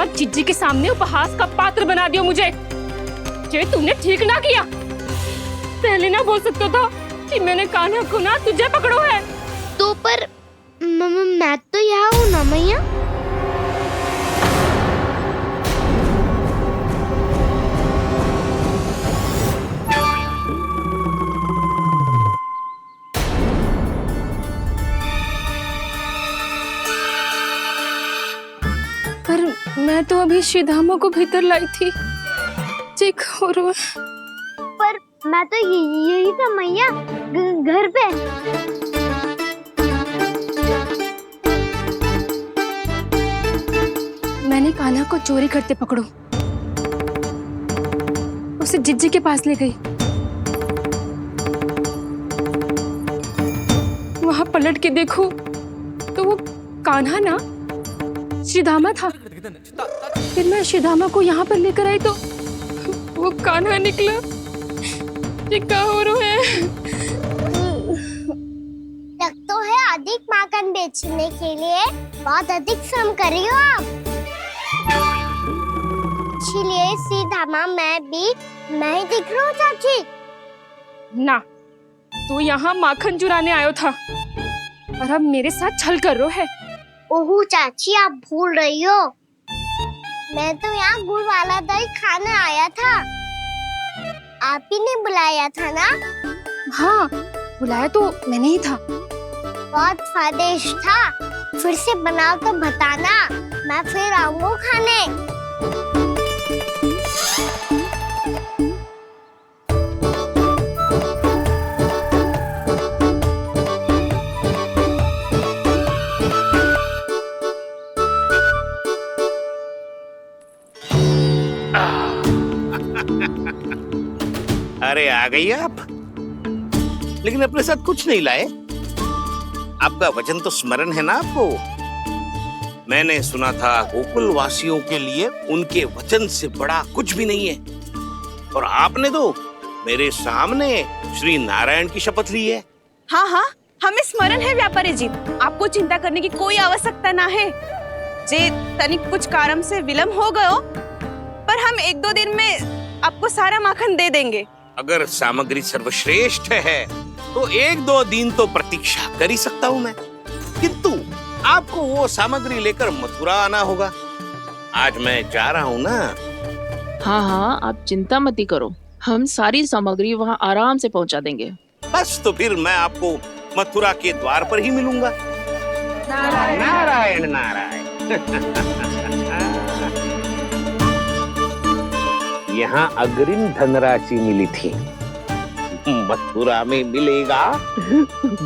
और जिज्जी के सामने उपहास का पात्र बना दियो मुझे। ये तुमने ठीक ना किया। पहले ना बोल सकता था कि मैंने कान्हा को ना तुझे पकड़ो है। तो पर मैं तो यहाँ हूँ ना मैया। पर मैं तो अभी श्रीधामा को भीतर लाई थी। चेक हो रहा है। पर मैं तो यही था मैया, घर पे। मैंने कान्हा को चोरी करते पकड़ो, उसे जिज्जी के पास ले गई। वहां पलट के देखो तो वो कान्हा ना श्रीधामा था। फिर मैं श्रीधामा को यहाँ पर लेकर आई तो वो कान्हा निकला। ये क्या हो रहा है? लग तो है अधिक माखन बेचने के लिए बहुत अधिक श्रम कर रही हो आप। इसलिए श्रीधामा मैं ही दिख रहा हूँ चाची। ना, तू यहाँ माखन चुराने आयो था और अब मेरे साथ छल कर रो है। ओह चाची, आप भूल रही हो। मैं तो यहाँ गुड़ वाला दही खाने आया था। आप ही ने बुलाया था ना? हाँ, बुलाया तो मैंने ही था। बहुत स्वादिष्ट था। फिर से बनाओ तो बताना, मैं फिर आऊंगा खाने। अरे आ गई आप, लेकिन अपने साथ कुछ नहीं लाए। आपका वचन तो स्मरण है ना आपको? मैंने सुना था गोकुल वासियों के लिए उनके वचन से बड़ा कुछ भी नहीं है। और आपने तो मेरे सामने श्री नारायण की शपथ ली है। हाँ हाँ, हमें स्मरण है व्यापारी जी। आपको चिंता करने की कोई आवश्यकता ना है। जे तनिक कुछ कारण से विलंब हो गयो, पर हम 1-2 दिन में आपको सारा माखन दे देंगे। अगर सामग्री सर्वश्रेष्ठ है तो 1-2 दिन तो प्रतीक्षा कर ही सकता हूँ मैं, किंतु आपको वो सामग्री लेकर मथुरा आना होगा। आज मैं जा रहा हूँ ना। हाँ हाँ, आप चिंता मत करो, हम सारी सामग्री वहाँ आराम से पहुँचा देंगे। बस तो फिर मैं आपको मथुरा के द्वार पर ही मिलूंगा। नारायण नारायण। यहाँ अग्रिम धनराशि मिली थी, मथुरा में मिलेगा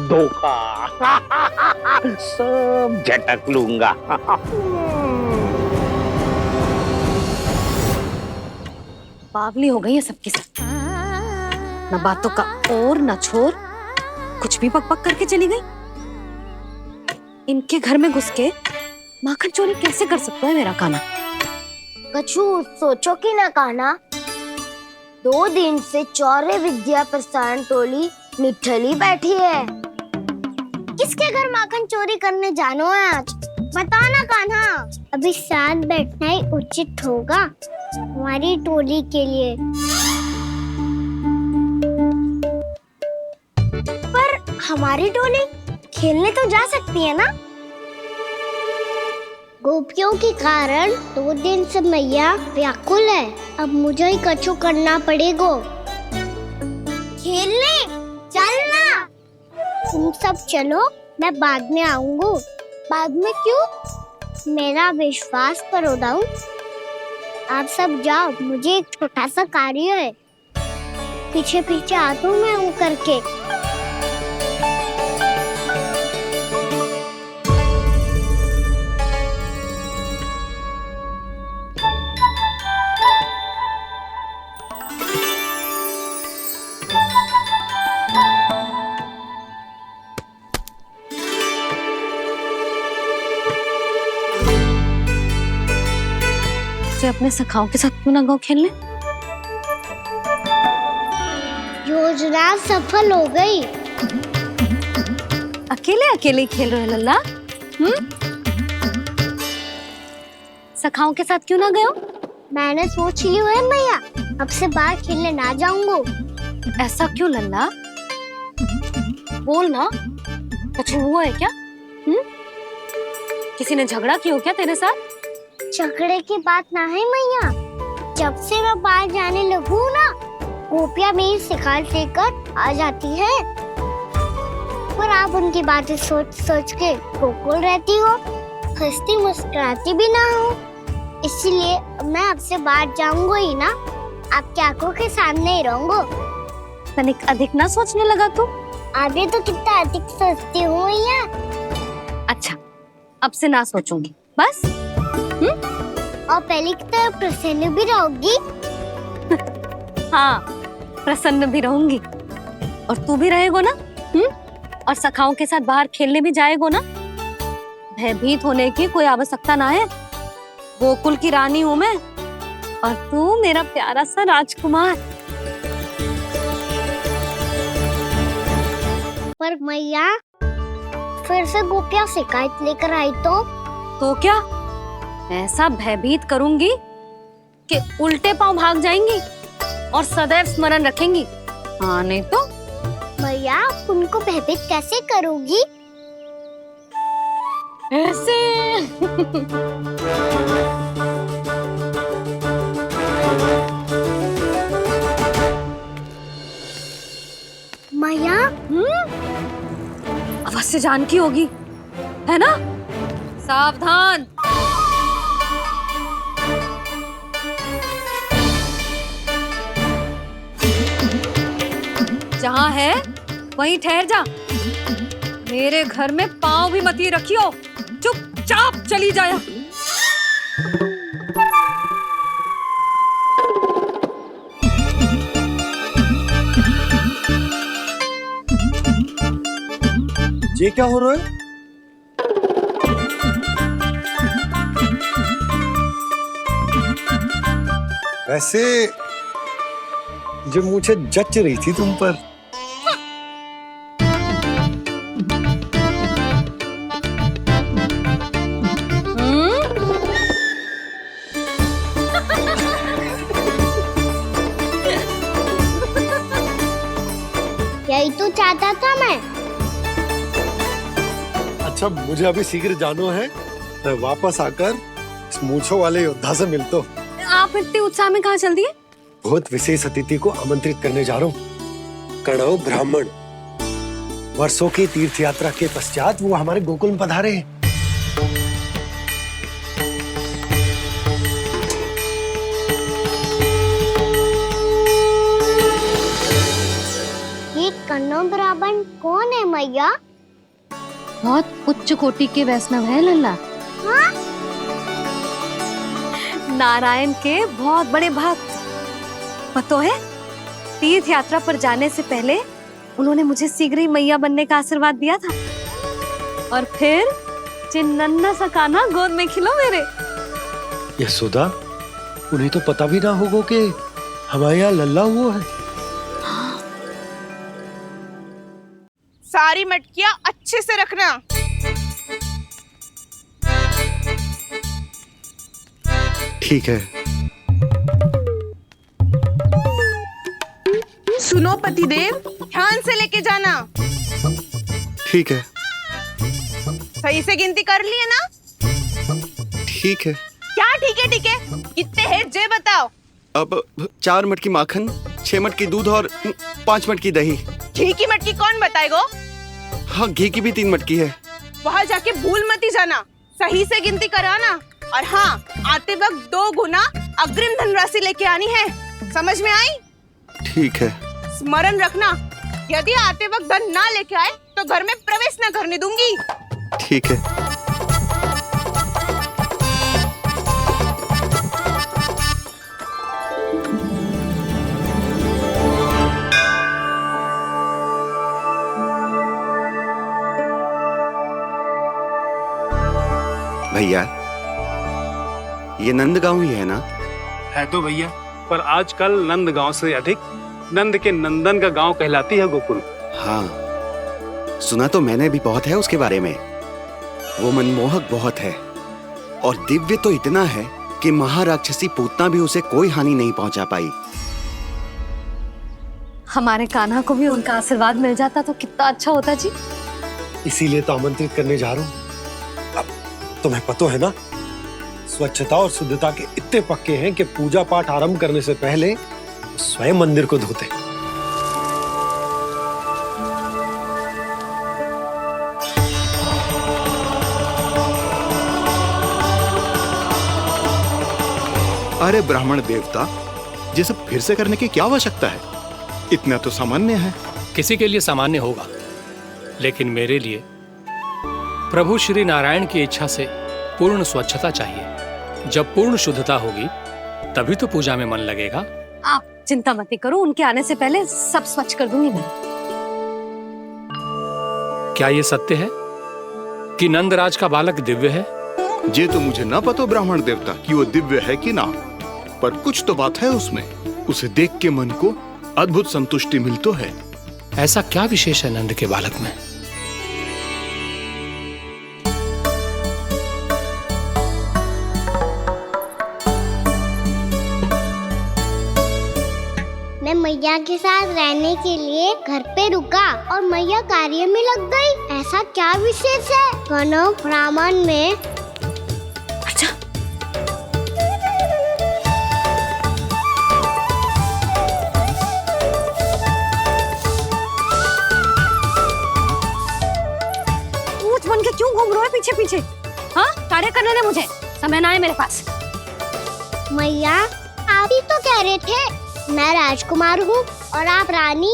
धोखा। सब झटक लूंगा। पागली हो गई है सबकी सब। न बातों का और न छोर, कुछ भी बक बक करके चली गई। इनके घर में घुस के माखन चोरी कैसे कर सकता है मेरा कान्हा? कछु सोचो कि ना कान्हा, 2 दिन से चौर्य विद्या प्रसारण टोली निठली बैठी है। किसके घर माखन चोरी करने जानो है आज? बता ना कान्हा। अभी साथ बैठना ही उचित होगा हमारी टोली के लिए। पर हमारी टोली खेलने तो जा सकती है ना? गोपियों के कारण 2 दिन से मैया व्याकुल है। अब मुझे ही कछु करना पड़ेगा। खेलने चलना। तुम सब चलो, मैं बाद में आऊंगा। बाद में क्यों? मेरा विश्वास करो दाऊ। आप सब जाओ, मुझे एक छोटा सा कार्य है। पीछे पीछे आता हूँ मैं करके। अपने सखाओं के साथ क्यों ना गाँव खेलने? योजना सफल हो गई। अकेले अकेले खेल रहे लल्ला? सखाओं के साथ क्यों ना गए हो? मैंने सोच लिया है मैया, अब से बाहर खेलने ना जाऊंगा। ऐसा क्यों लल्ला? बोल ना, कुछ हुआ है क्या? किसी ने झगड़ा किया हो क्या तेरे साथ? झगड़े की बात ना है मैया, जब से मैं बाहर जाने लगू ना, गोपियां मेरी शिकायत लेकर आ जाती है। पर आप उनकी बातें सोच सोच के गोकुल रहती हो, हंसती मुस्कुराती भी ना हो। इसलिए मैं आपसे बाहर जाऊंगा ही ना, आपकी आंखों के सामने ही रहूंगा। तनिक अधिक ना सोचने लगा तू? आगे तो कितना अधिक सोचती हूँ मैया। अच्छा, अब से ना सोचूंगी बस। और पहले की तरह प्रसन्न भी रहोगी। हाँ, प्रसन्न भी रहूंगी। और तू भी रहेगो ना? और सखाओं के साथ बाहर खेलने भी जाएगो ना? भयभीत होने की कोई आवश्यकता ना है। गोकुल की रानी हूँ मैं, और तू मेरा प्यारा सा राजकुमार। पर मैया, फिर से गोपियां शिकायत लेकर आई तो क्या ऐसा भयभीत करूंगी कि उल्टे पांव भाग जाएंगी और सदैव स्मरण रखेंगी? हाँ नहीं तो? मैया, आप उनको भयभीत कैसे करोगी? ऐसे। मैया, अवश्य जानकी होगी, है ना? सावधान। जहाँ है वहीं ठहर जा। मेरे घर में पाँव भी मत ही रखियो, चुपचाप चली जाया। ये क्या हो रहा है? वैसे जो मुझे जच रही थी तुम पर। यही तो चाहता था मैं। अच्छा, मुझे अभी शीघ्र जाना है। मैं वापस आकर इस मूंछों वाले योद्धा से मिलता हूँ। आप इतने उत्साह में कहाँ चल दिए? बहुत विशेष अतिथि को आमंत्रित करने जा रहा हूँ। कणव ब्राह्मण। वर्षों की तीर्थ यात्रा के पश्चात वो हमारे गोकुल में पधारे हैं। ये कन्नौ ब्राह्मण कौन है मैया? बहुत उच्च कोटि के वैष्णव है लल्ला। नारायण के बहुत बड़े भक्त। पता है, तीर्थ यात्रा पर जाने से पहले उन्होंने मुझे शीघ्र ही मैया बनने का आशीर्वाद दिया था। और फिर चिन्नन्ना सा कान्हा गोद में खिलो मेरे। यशोदा, उन्हें तो पता भी ना होगा कि हमारे यहाँ लल्ला हुआ है। सारी मटकियां अच्छे से रखना। ठीक है। सुनो पतिदेव, ध्यान से लेके जाना। ठीक है। सही से गिनती कर लिए ना? ठीक है। क्या ठीक है? ठीक है, कितने हैं जे बताओ। अब 4 मटकी माखन, 6 मटकी दूध और 5 मटकी दही। घी की मटकी कौन बताएगो? हाँ, घी की भी 3 मटकी है। वहाँ जाके भूल मत ही जाना, सही से गिनती कराना। और हाँ, आते वक्त 2 गुना अग्रिम धनराशि लेके आनी है। समझ में आई? ठीक है। स्मरण रखना, यदि आते वक्त धन ना लेके आए तो घर में प्रवेश ना करने दूंगी। ठीक है। भैया, ये नंदगांव ही है ना? है तो भैया, पर आजकल नंदगांव से अधिक नंद के नंदन का गांव कहलाती है गोकुल। हाँ, सुना तो मैंने भी बहुत है उसके बारे में। वो मनमोहक बहुत है और दिव्य तो इतना है कि महाराक्षसी पूतना भी उसे कोई हानि नहीं पहुंचा पाई। हमारे कान्हा को भी उनका आशीर्वाद मिल जाता तो कितना अच्छा होता जी। इसीलिए तो आमंत्रित करने जा रहा हूँ। अब तुम्हें पता है ना, स्वच्छता और शुद्धता के इतने पक्के हैं कि पूजा पाठ आरंभ करने से पहले स्वयं मंदिर को धोते। अरे ब्राह्मण देवता, ये सब फिर से करने की क्या आवश्यकता है? इतना तो सामान्य है। किसी के लिए सामान्य होगा, लेकिन मेरे लिए प्रभु श्री नारायण की इच्छा से पूर्ण स्वच्छता चाहिए। जब पूर्ण शुद्धता होगी तभी तो पूजा में मन लगेगा। आप चिंता मत करो, उनके आने से पहले सब स्वच्छ कर दूंगी मैं। क्या ये सत्य है कि नंदराज का बालक दिव्य है? ये तो मुझे ना पता ब्राह्मण देवता कि वो दिव्य है कि ना, पर कुछ तो बात है उसमें। उसे देख के मन को अद्भुत संतुष्टि मिल तो है। ऐसा क्या विशेष है नंद के बालक में? मैं मैया के साथ रहने के लिए घर पे रुका और मैया कार्य में लग गई। ऐसा क्या विशेष है कनव ब्राह्मण में? अच्छा, ऊंट बन के क्यों घूम रहे हो पीछे पीछे? हाँ, कार्य करने दे मुझे, समय ना है मेरे पास। मैया, आप ही तो कह रहे थे मैं राजकुमार हूँ और आप रानी।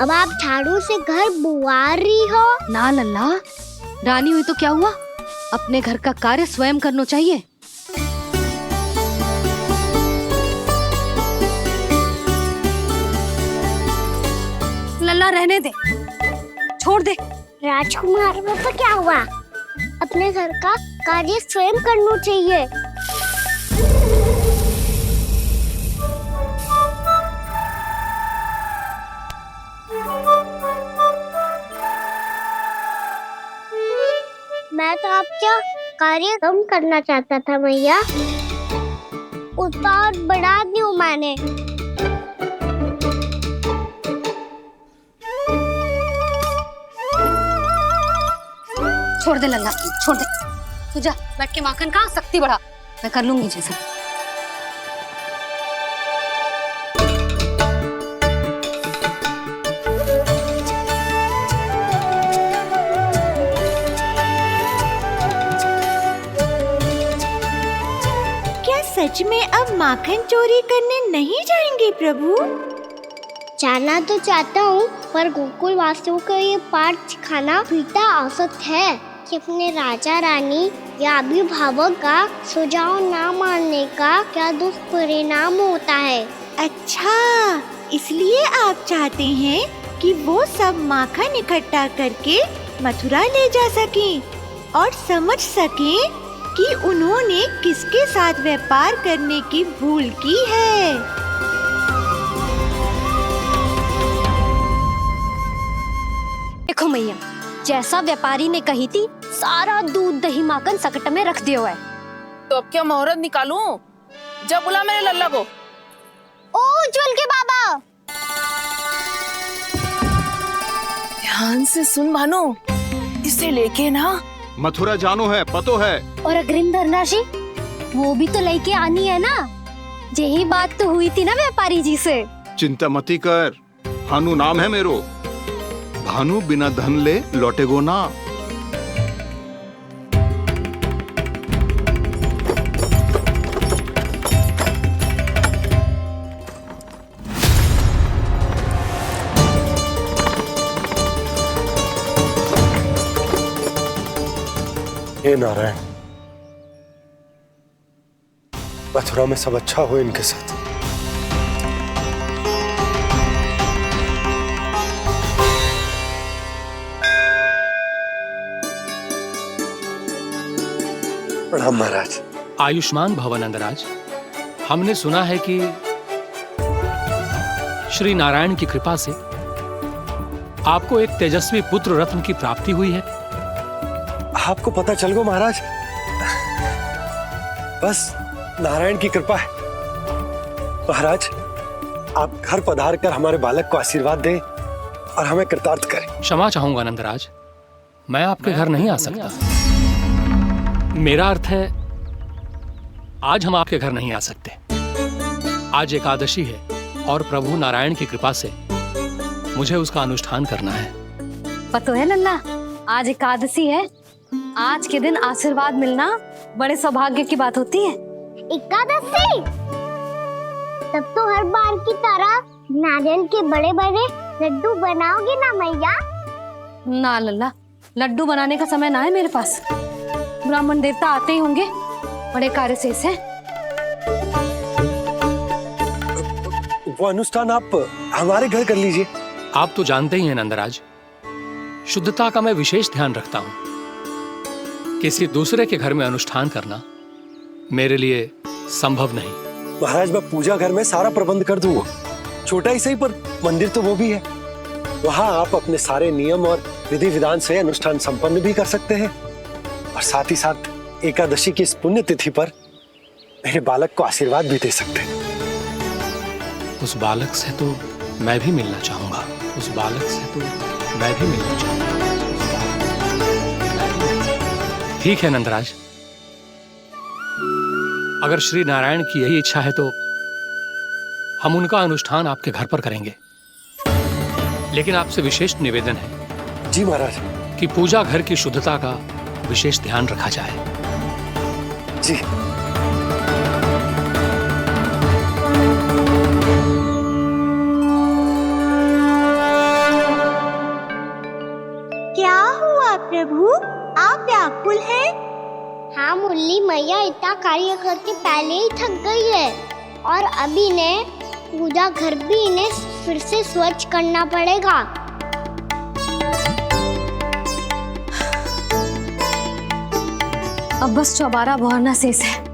अब आप झाड़ू से घर बुआ रही हो। ना लल्ला, रानी हुई तो क्या हुआ, अपने घर का कार्य स्वयं करना चाहिए। लल्ला रहने दे, छोड़ दे। राजकुमार में तो क्या हुआ, अपने घर का कार्य स्वयं करना चाहिए। मैं तो आपका कार्य कम करना चाहता था मैया, उतना और बढ़ा दूं मैंने। छोड़ दे लल्ला, छोड़ दे। तू जा बैठ के माखन खा, शक्ति बढ़ा, मैं कर लूंगी जैसे। सच में अब माखन चोरी करने नहीं जाएंगे प्रभु? जाना तो चाहता हूँ, पर गोकुल वासियों को ये पाठ सिखाना पिता औसत है कि अपने राजा रानी या अभिभावक का सुझाव ना मानने का क्या दुष्परिणाम होता है। अच्छा, इसलिए आप चाहते हैं कि वो सब माखन इकट्ठा करके मथुरा ले जा सकें और समझ सकें कि उन्होंने किसके साथ व्यापार करने की भूल की है। देखो मैया, जैसा व्यापारी ने कही थी, सारा दूध दही माखन सकट में रख दिया है। तो अब क्या मुहूर्त निकालूं? जब बुला मेरे लल्ला को। ओ उज्जवल के बाबा, ध्यान से सुन भानु, इसे लेके ना मथुरा जानो है, पतो है। और अग्रिम धनराशि वो भी तो लेके आनी है ना। यही बात तो हुई थी ना व्यापारी जी से। चिंता मती कर, भानु नाम है मेरो। भानु बिना धन ले लौटेगो ना। हे नारायण, मथुरा में सब अच्छा हो इनके साथ। प्रणाम महाराज। आयुष्मान भव नंदराज। हमने सुना है कि श्री नारायण की कृपा से आपको एक तेजस्वी पुत्र रत्न की प्राप्ति हुई है। आपको पता चल गो महाराज। बस नारायण की कृपा है। महाराज, आप घर पधार कर हमारे बालक को आशीर्वाद दें और हमें कृतार्थ करें। क्षमा चाहूंगा नंदराज, मैं आपके घर नहीं आ सकता। मेरा अर्थ है, आज हम आपके घर नहीं आ सकते। आज एकादशी है और प्रभु नारायण की कृपा से मुझे उसका अनुष्ठान करना है। पता है लल्ला, आज एकादशी है। आज के दिन आशीर्वाद मिलना बड़े सौभाग्य की बात होती है। एकादशी, तब तो हर बार की तरह नारियल के बड़े बड़े लड्डू बनाओगी ना मैया? ना लल्ला, लड्डू बनाने का समय ना है मेरे पास। ब्राह्मण देवता आते ही होंगे, बड़े कार्य शेष हैं। वो अनुष्ठान आप हमारे घर कर लीजिए। आप तो जानते ही हैं नंदराज, शुद्धता का मैं विशेष ध्यान रखता हूं। किसी दूसरे के घर में अनुष्ठान करना मेरे लिए संभव नहीं। महाराज, मैं पूजा घर में सारा प्रबंध कर दूंगा। छोटा ही सही, पर मंदिर तो वो भी है। वहां आप अपने सारे नियम और विधि विधान से अनुष्ठान संपन्न भी कर सकते हैं और साथ ही साथ एकादशी की इस पुण्य तिथि पर मेरे बालक को आशीर्वाद भी दे सकते हैं। उस बालक से तो मैं भी मिलना चाहूंगा। उस बालक से तो मैं भी मिलना चाहूंगा। ठीक है नंदराज, अगर श्री नारायण की यही इच्छा है तो हम उनका अनुष्ठान आपके घर पर करेंगे। लेकिन आपसे विशेष निवेदन है। जी महाराज। कि पूजा घर की शुद्धता का विशेष ध्यान रखा जाए। जी। क्या हुआ प्रभु, आप व्याकुल हैं? हाँ मुरली, मैया इतना कार्य करके पहले ही थक गई है और अभी ने पूजा घर भी इन्हें फिर से स्वच्छ करना पड़ेगा। अब बस चौबारा बहाना शेष है।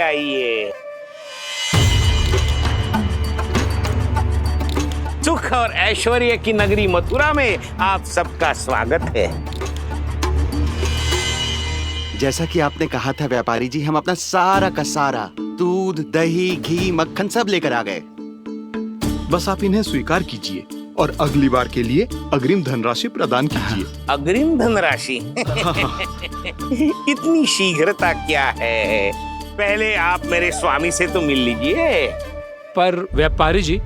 आइए। सुख और ऐश्वर्य की नगरी मथुरा में आप सबका स्वागत है। जैसा कि आपने कहा था व्यापारी जी, हम अपना सारा का सारा दूध, दही, घी, मक्खन सब लेकर आ गए। बस आप इन्हें स्वीकार कीजिए और अगली बार के लिए अग्रिम धनराशि प्रदान कीजिए। अग्रिम धनराशि? इतनी शीघ्रता क्या है? पहले आप मेरे स्वामी से तो मिल लीजिए। पर व्यापारी जी,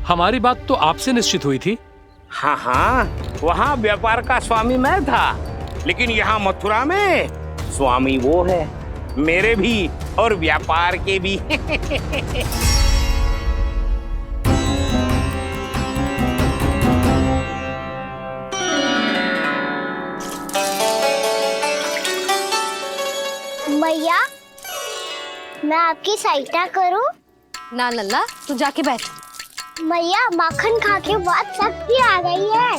हमारी बात तो आपसे निश्चित हुई थी। हाँ, वहाँ व्यापार का स्वामी मैं था, लेकिन यहाँ मथुरा में स्वामी वो है, मेरे भी और व्यापार के भी। भैया, मैं आपकी सहायता करूं? ना लल्ला, तू जाके बैठ। भैया, माखन खा के बहुत शक्ति आ गई है।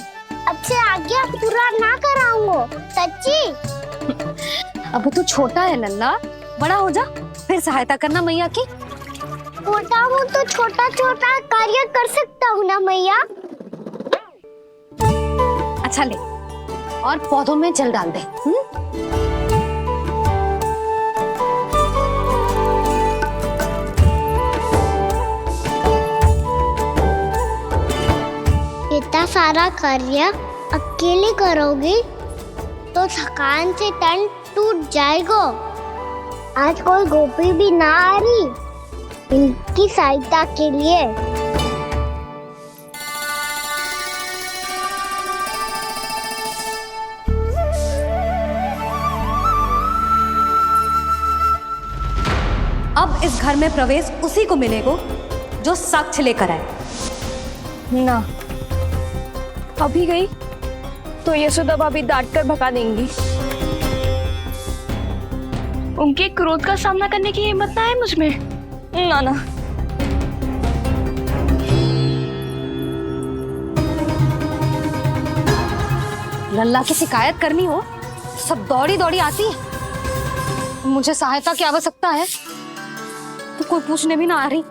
अब से आगे पूरा ना कराऊंगा, सच्ची। अब तू छोटा है लल्ला, बड़ा हो जा फिर सहायता करना मैया की। छोटा हूँ तो छोटा छोटा कार्य कर सकता हूँ ना मैया। अच्छा ले, और पौधों में जल डाल दे। इतना सारा कार्य अकेले करोगी तो थकान से तन टूट जाएगा। आज कोई गोपी भी ना आ रही इनकी सहायता के लिए। अब इस घर में प्रवेश उसी को मिलेगा जो साक्ष्य लेकर आए। ना, अभी गई तो यशोदा भाभी डांट कर भगा देंगी। उनके क्रोध का सामना करने की हिम्मत ना है मुझ में। नाना लल्ला की शिकायत करनी हो सब दौड़ी दौड़ी आती है। मुझे सहायता की आवश्यकता है तो कोई पूछने भी ना आ रही।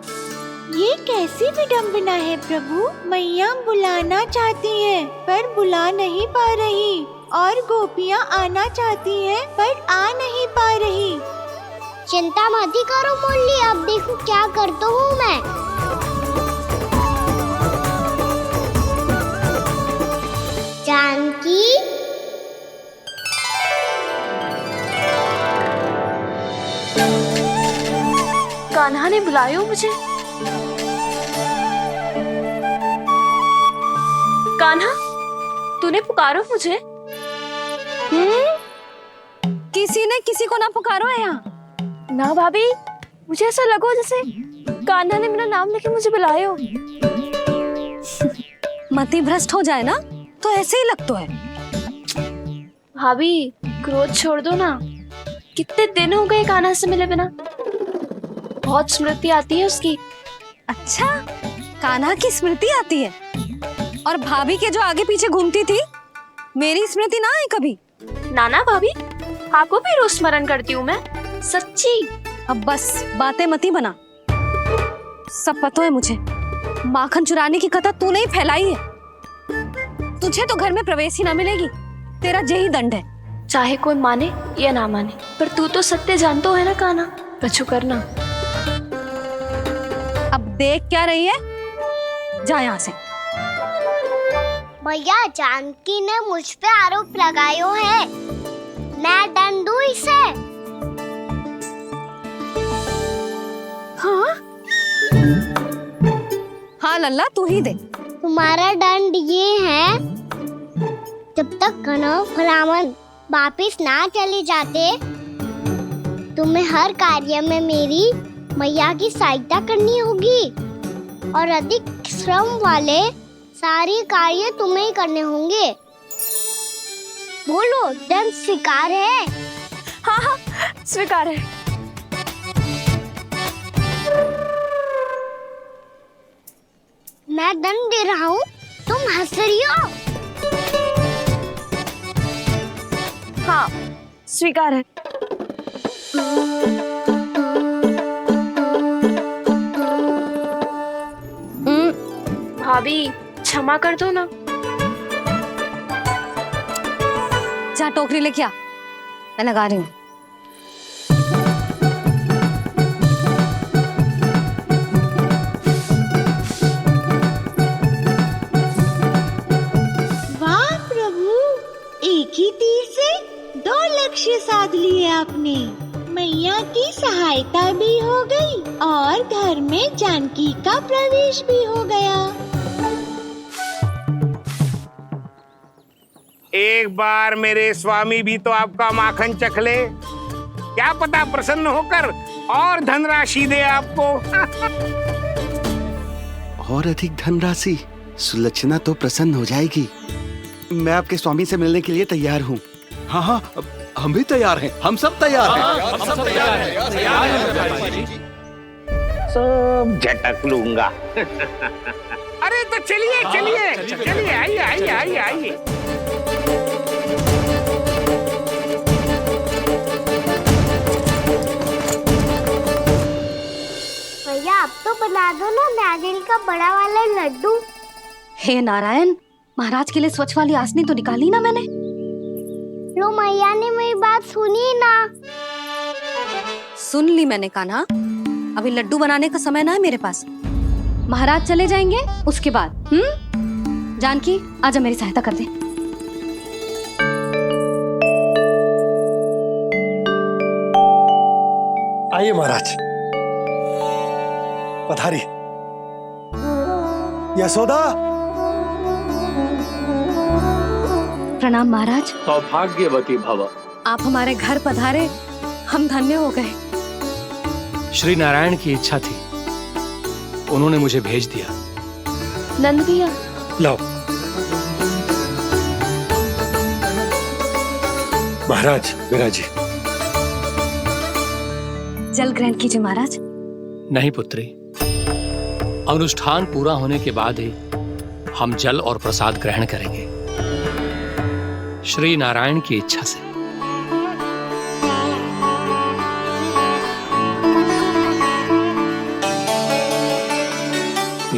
ये कैसी विडंबना है प्रभु। मैया बुलाना चाहती हैं पर बुला नहीं पा रही और गोपियाँ आना चाहती हैं पर आ नहीं पा रही। चिंता मत ही करो मुरली, अब देखो क्या करता हूँ मैं। जानकी, कान्हा ने बुलायो मुझे। कान्हा, तूने पुकारो मुझे। किसी ने किसी को ना पुकारो है यहाँ। ना भाभी, मुझे ऐसा लगो जैसे कान्हा ने मेरा नाम लेके मुझे बुलायो। मति भ्रष्ट हो जाए ना तो ऐसे ही लगता है। भाभी, क्रोध छोड़ दो ना। कितने दिन हो गए कान्हा से मिले बिना। बहुत स्मृति आती है उसकी। अच्छा, कान्हा की स्मृति आती है और भाभी के जो आगे पीछे घूमती थी मेरी स्मृति ना आई कभी। नाना भाभी, आपको भी रोज स्मरण करती हूँ मैं, सच्ची। अब बस बातें मती बना। सब पता है मुझे। माखन चुराने की कथा तूने ही फैलाई है। तुझे तो घर में प्रवेश ही ना मिलेगी। तेरा यही दंड है। चाहे कोई माने या ना माने, पर तू तो सत्य जानतो है ना कान्हा। कछु करना। अब देख क्या रही है, जा यहाँ से। भैया, जानकी ने मुझ पे आरोप लगायो है। मैं दंड दूं इसे। हाँ हाँ लल्ला, तू ही दे। तुम्हारा दंड ये है, जब तक कनव ब्राह्मण वापिस ना चले जाते तुम्हें हर कार्य में मेरी मैया की सहायता करनी होगी और अधिक श्रम वाले सारे कार्य तुम्हें ही करने होंगे। बोलो, दंड स्वीकार है? हाँ हाँ, स्वीकार है। मैं दंड दे रहा हूँ, तुम हंस रही हो। हाँ, स्वीकार है। भाभी, क्षमा कर दो ना। जा टोकरी लेके आ, मैं लगा रही हूँ। वाह प्रभु, एक ही तीर से 2 लक्ष्य साध लिए आपने। मैया की सहायता भी हो गई और घर में जानकी का प्रवेश भी हो गया। एक बार मेरे स्वामी भी तो आपका माखन चख ले। क्या पता प्रसन्न होकर और धनराशि दे आपको। और अधिक धनराशि। सुलक्षणा तो प्रसन्न हो जाएगी। मैं आपके स्वामी से मिलने के लिए तैयार हूँ। हाँ हाँ, हम भी तैयार हैं। हम सब तैयार हैं। हम सब तैयार हैं। सब झटक लूंगा। अरे तो चलिए चलिए चलिए, आइए आइए आइए आइए। भैया, अब तो बना दो ना नारियल का बड़ा वाला लड्डू। हे नारायण, महाराज के लिए स्वच्छ वाली आसनी तो निकाली ना मैंने। लो, मैया ने मेरी बात सुनी ना। सुन ली मैंने कान्हा। अभी लड्डू बनाने का समय ना है मेरे पास। महाराज चले जाएंगे उसके बाद। जानकी, आजा मेरी सहायता कर दे। आइए महाराज, पधारी। यशोदा। प्रणाम महाराज। सौभाग्यवती भव। आप हमारे घर पधारे, हम धन्य हो गए। श्री नारायण की इच्छा थी, उन्होंने मुझे भेज दिया। नंद भैया, लाओ। महाराज, मेरा जी। जल ग्रहण कीजिए महाराज। नहीं पुत्री, अनुष्ठान पूरा होने के बाद ही हम जल और प्रसाद ग्रहण करेंगे, श्री नारायण की इच्छा से।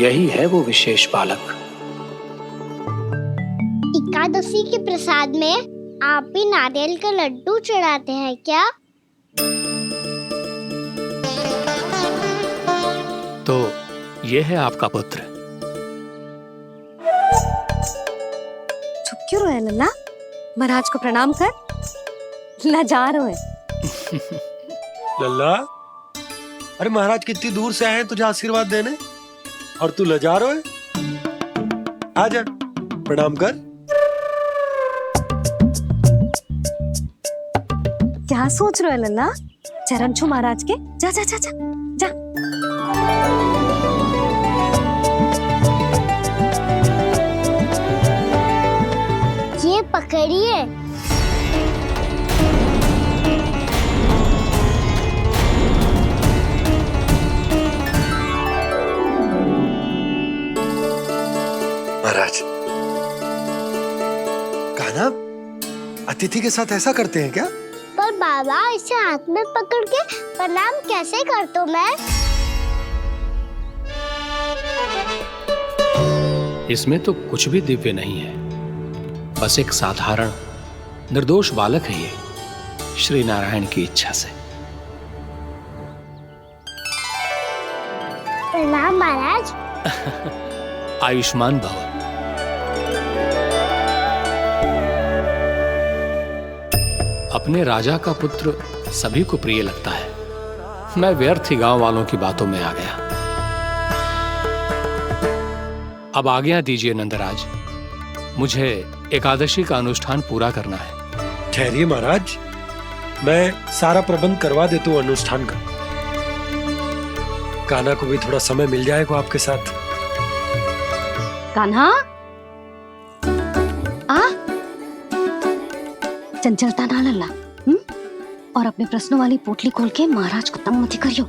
यही है वो विशेष बालक। एकादशी के प्रसाद में आप भी नारियल का लड्डू चढ़ाते हैं क्या? तो ये है आपका पुत्र। चुप क्यों रहे लल्ला? महाराज को प्रणाम कर। लाजार हो लल्ला, अरे महाराज कितनी दूर से आए हैं तुझे आशीर्वाद देने, और तू लजार हो? आजा, प्रणाम कर। क्या सोच रहे हो लल्ला? चरण छू महाराज के। जा जा जा जा जा। ये पकड़िए। महाराज, कान्हा अतिथि के साथ ऐसा करते हैं क्या? पर बाबा, इसे हाथ में पकड़ के प्रणाम कैसे करता हूँ मैं? इसमें तो कुछ भी दिव्य नहीं है, बस एक साधारण निर्दोष बालक है ये, श्री नारायण की इच्छा से। प्रणाम महाराज। आयुष्मान भव। अपने राजा का पुत्र सभी को प्रिय लगता है। मैं व्यर्थ ही गांव वालों की बातों में आ गया। अब आज्ञा दीजिए नंदराज, मुझे एकादशी का अनुष्ठान पूरा करना है। ठहरिए महाराज, मैं सारा प्रबंध करवा देता हूँ अनुष्ठान का। कान्हा को भी थोड़ा समय मिल जाएगा आपके साथ। कान्हा, आ चंचलता ना लल्ला। और अपने प्रश्नों वाली पोटली खोल के महाराज को तंग मत करियो,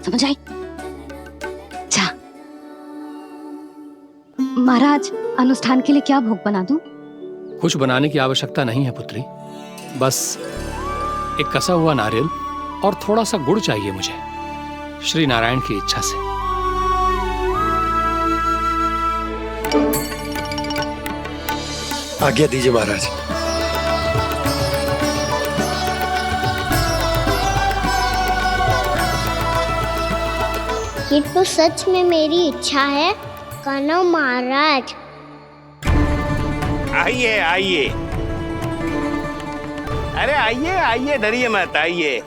समझ आई? जा महाराज, अनुष्ठान के लिए क्या भोग बना दूं? कुछ बनाने की आवश्यकता नहीं है पुत्री, बस एक कसा हुआ नारियल और थोड़ा सा गुड़ चाहिए मुझे, श्री नारायण की इच्छा से। आज्ञा दीजिए महाराज। ये तो सच में मेरी इच्छा है कान्हा महाराज। आइए आइए, अरे आइए आइए, डरिए मत, आइए।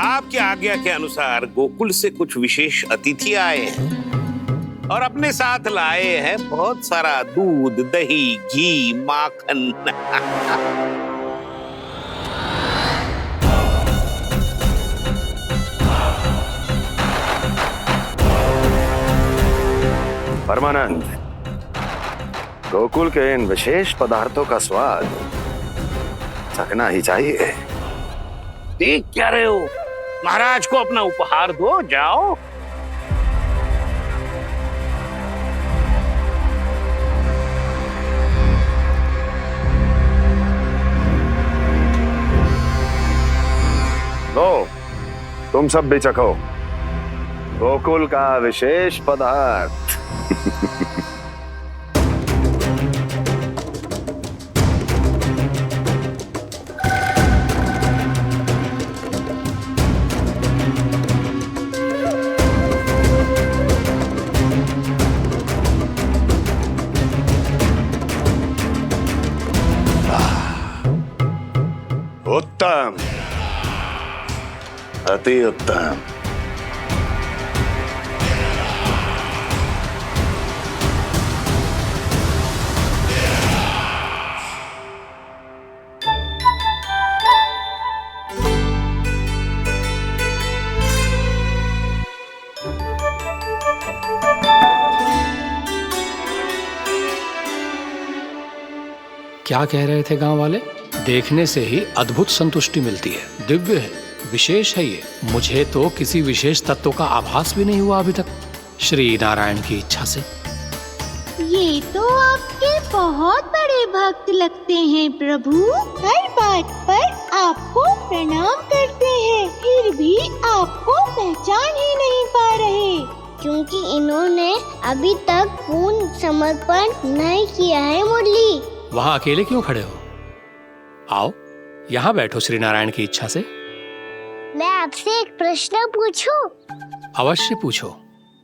आपकी आज्ञा के अनुसार गोकुल से कुछ विशेष अतिथि आए हैं और अपने साथ लाए हैं बहुत सारा दूध, दही, घी, माखन। परमानंद, गोकुल के इन विशेष पदार्थों का स्वाद चखना ही चाहिए। देख क्या रहे हो? महाराज को अपना उपहार दो, जाओ। लो, तुम सब भी चखो गोकुल का विशेष पदार्थ। उत्तम, अति उत्तम। क्या कह रहे थे गांव वाले? देखने से ही अद्भुत संतुष्टि मिलती है, दिव्य है, विशेष है ये। मुझे तो किसी विशेष तत्व का आभास भी नहीं हुआ अभी तक, श्री नारायण की इच्छा से। ये तो आपके बहुत बड़े भक्त लगते हैं प्रभु। हर बात पर आपको प्रणाम करते हैं, फिर भी आपको पहचान ही नहीं पा रहे। क्योंकि इन्होंने अभी तक पूर्ण समर्पण नहीं किया है मुरली। वहां अकेले क्यों खड़े हो? आओ यहाँ बैठो श्री नारायण की इच्छा से। मैं आपसे एक प्रश्न पूछूं? अवश्य पूछो।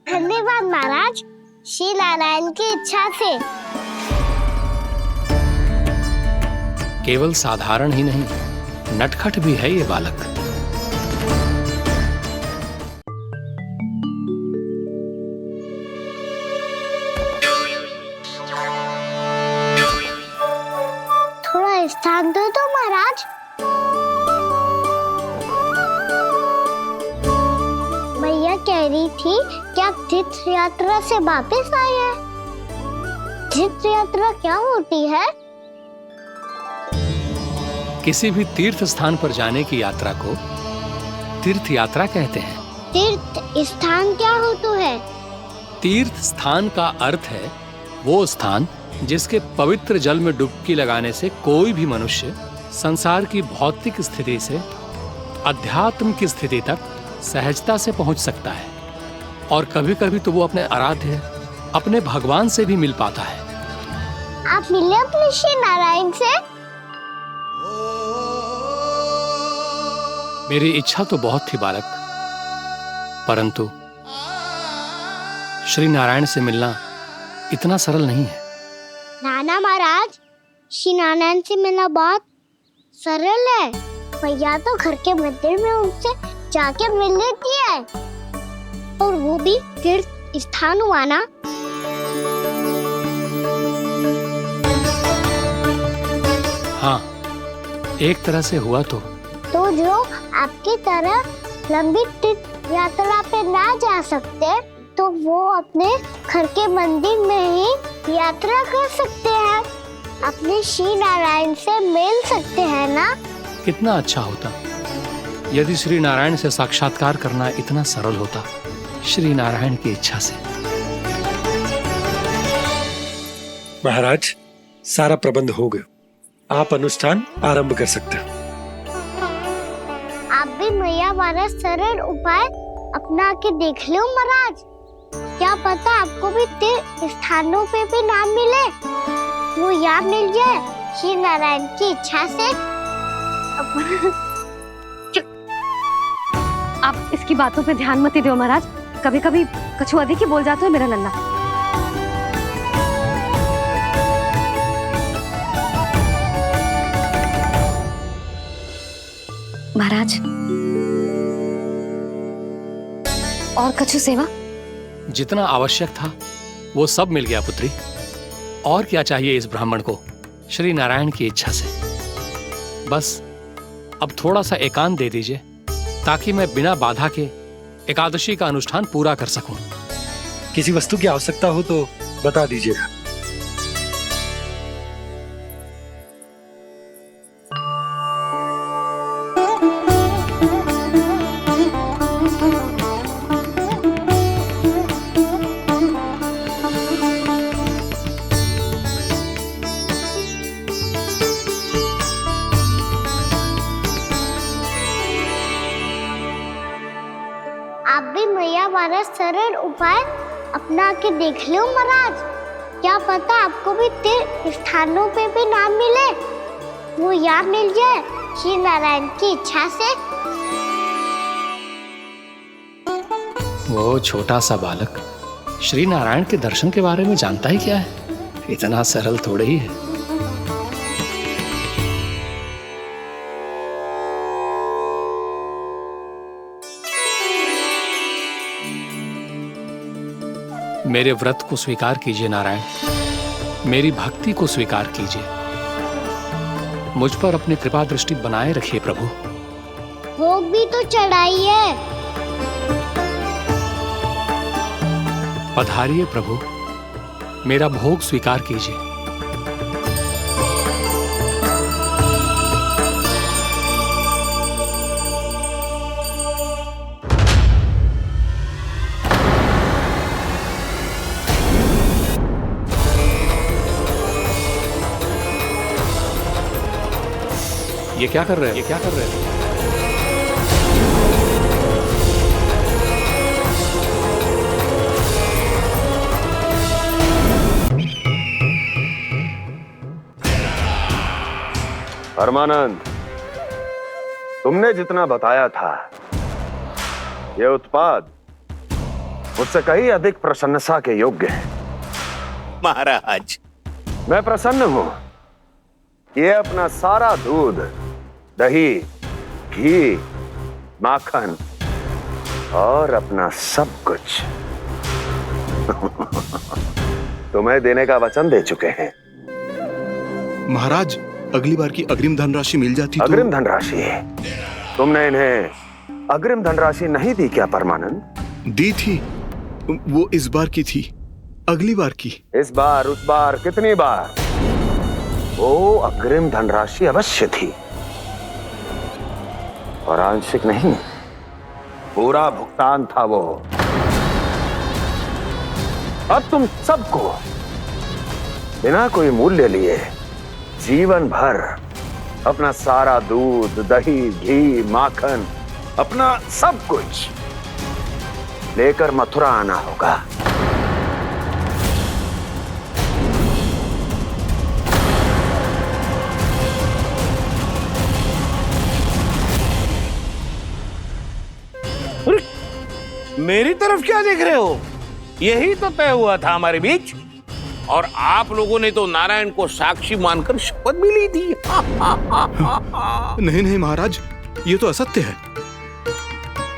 धन्यवाद महाराज, श्री नारायण की इच्छा से। केवल साधारण ही नहीं, नटखट भी है ये बालक। थोड़ा स्थान दो तो महाराज। भैया कह रही थी कि आप तीर्थ यात्रा से वापस आए हैं। तीर्थ यात्रा क्या होती है? किसी भी तीर्थ स्थान पर जाने की यात्रा को तीर्थ यात्रा कहते हैं। तीर्थ स्थान क्या होता है? तीर्थ स्थान का अर्थ है वो स्थान जिसके पवित्र जल में डुबकी लगाने से कोई भी मनुष्य संसार की भौतिक स्थिति से अध्यात्म की स्थिति तक सहजता से पहुंच सकता है, और कभी कभी तो वो अपने आराध्य, अपने भगवान से भी मिल पाता है। आप मिले अपने श्री नारायण से? मेरी इच्छा तो बहुत थी बालक, परंतु श्री नारायण से मिलना इतना सरल नहीं है। नाना महाराज, श्री नारायण से मिलना बहुत सरल है। भैया तो घर के मंदिर में उनसे जाके मिल लेती है, और वो भी तीर्थ स्थान हुआ ना। हाँ, एक तरह से हुआ तो जो आपकी तरह लंबी तीर्थ यात्रा पे ना जा सकते, तो वो अपने घर के मंदिर में ही यात्रा कर सकते हैं, अपने श्री नारायण से मिल सकते हैं ना। कितना अच्छा होता यदि श्री नारायण से साक्षात्कार करना इतना सरल होता, श्री नारायण की इच्छा से। महाराज, सारा प्रबंध हो गया, आप अनुष्ठान आरंभ कर सकते हो। आप भी मैया वाला सरल उपाय अपना के देख लो महाराज। क्या पता आपको भी तीर्थ स्थानों पे भी नाम मिले, वो याद मिल जाए श्री नारायण की इच्छा से। आप इसकी बातों पे ध्यान मत दो महाराज, कभी कभी कछु अधिक ही बोल जाते हो मेरा नन्ना। महाराज, और कछु सेवा? जितना आवश्यक था वो सब मिल गया पुत्री। और क्या चाहिए इस ब्राह्मण को श्री नारायण की इच्छा से? बस अब थोड़ा सा एकांत दे दीजिए, ताकि मैं बिना बाधा के एकादशी का अनुष्ठान पूरा कर सकूं। किसी वस्तु की आवश्यकता हो तो बता दीजिएगा। आप भी मैया वाला सरल उपाय अपना के देख लो महाराज। क्या पता आपको भी तीर्थ स्थानों पे भी नाम मिले, वो याद मिल जाए श्री नारायण की इच्छा से। वो छोटा सा बालक श्री नारायण के दर्शन के बारे में जानता ही क्या है? इतना सरल थोड़े ही है। मेरे व्रत को स्वीकार कीजिए नारायण, मेरी भक्ति को स्वीकार कीजिए, मुझ पर अपनी कृपा दृष्टि बनाए रखिए प्रभु। भोग भी तो चढ़ाइए। पधारिए प्रभु, मेरा भोग स्वीकार कीजिए। ये क्या कर रहे हैं? ये क्या कर रहे हैं? परमानंद, तुमने जितना बताया था, ये उत्पाद मुझसे कहीं अधिक प्रशंसा के योग्य है। महाराज, मैं प्रसन्न हूं। ये अपना सारा दूध, दही, घी, माखन और अपना सब कुछ तुम्हें देने का वचन दे चुके हैं। महाराज, अगली बार की अग्रिम धनराशि मिल जाती तो। अग्रिम धनराशि? तुमने इन्हें अग्रिम धनराशि नहीं दी क्या परमानंद? दी थी, वो इस बार की थी, अगली बार की। इस बार, उस बार, कितनी बार? वो अग्रिम धनराशि अवश्य थी और आंशिक नहीं, पूरा भुगतान था वो। अब तुम सबको बिना कोई मूल्य लिए जीवन भर अपना सारा दूध, दही, घी, माखन, अपना सब कुछ लेकर मथुरा आना होगा। मेरी तरफ क्या देख रहे हो? यही तो तय हुआ था हमारे बीच, और आप लोगों ने तो नारायण को साक्षी मानकर शपथ भी ली थी। नहीं नहीं महाराज, ये तो असत्य है।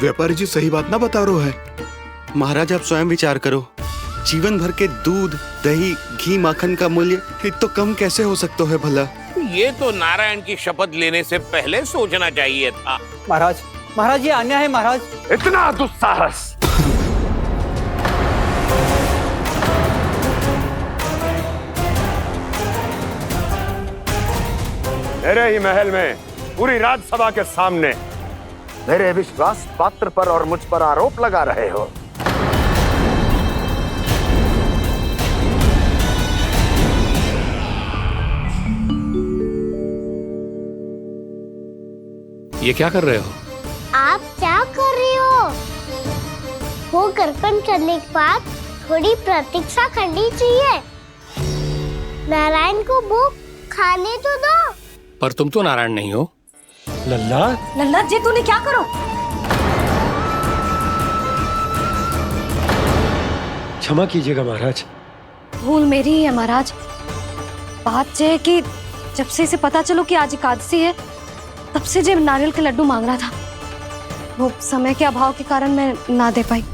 व्यापारी जी सही बात ना बता रहे हैं। महाराज, आप स्वयं विचार करो। जीवन भर के दूध, दही, घी, माखन का मूल्य तो कम कैसे हो सकता है भला? ये तो नारायण की शपथ लेने से पहले सोचना चाहिए था। महाराज, महाराज ये अन्याय है महाराज। इतना दुस्साहस! मेरे ही महल में पूरी राज्यसभा के सामने मेरे विश्वास पात्र पर और मुझ पर आरोप लगा रहे हो। ये क्या कर रहे हो? आप क्या कर रहे हो? वो कर्पण करने के बाद थोड़ी प्रतीक्षा करनी चाहिए। नारायण को भूख खाने तो दो। पर तुम तो नारायण नहीं हो। लल्ला, लल्ला जी तूने क्या करो? क्षमा कीजिएगा महाराज। भूल मेरी ही है महाराज। बात यह है कि जब से इसे पता चलो कि आज एकादशी है, तब से जब नारियल के लड्डू मांग रहा था, वो समय के अभाव के कारण मैं ना दे पाई।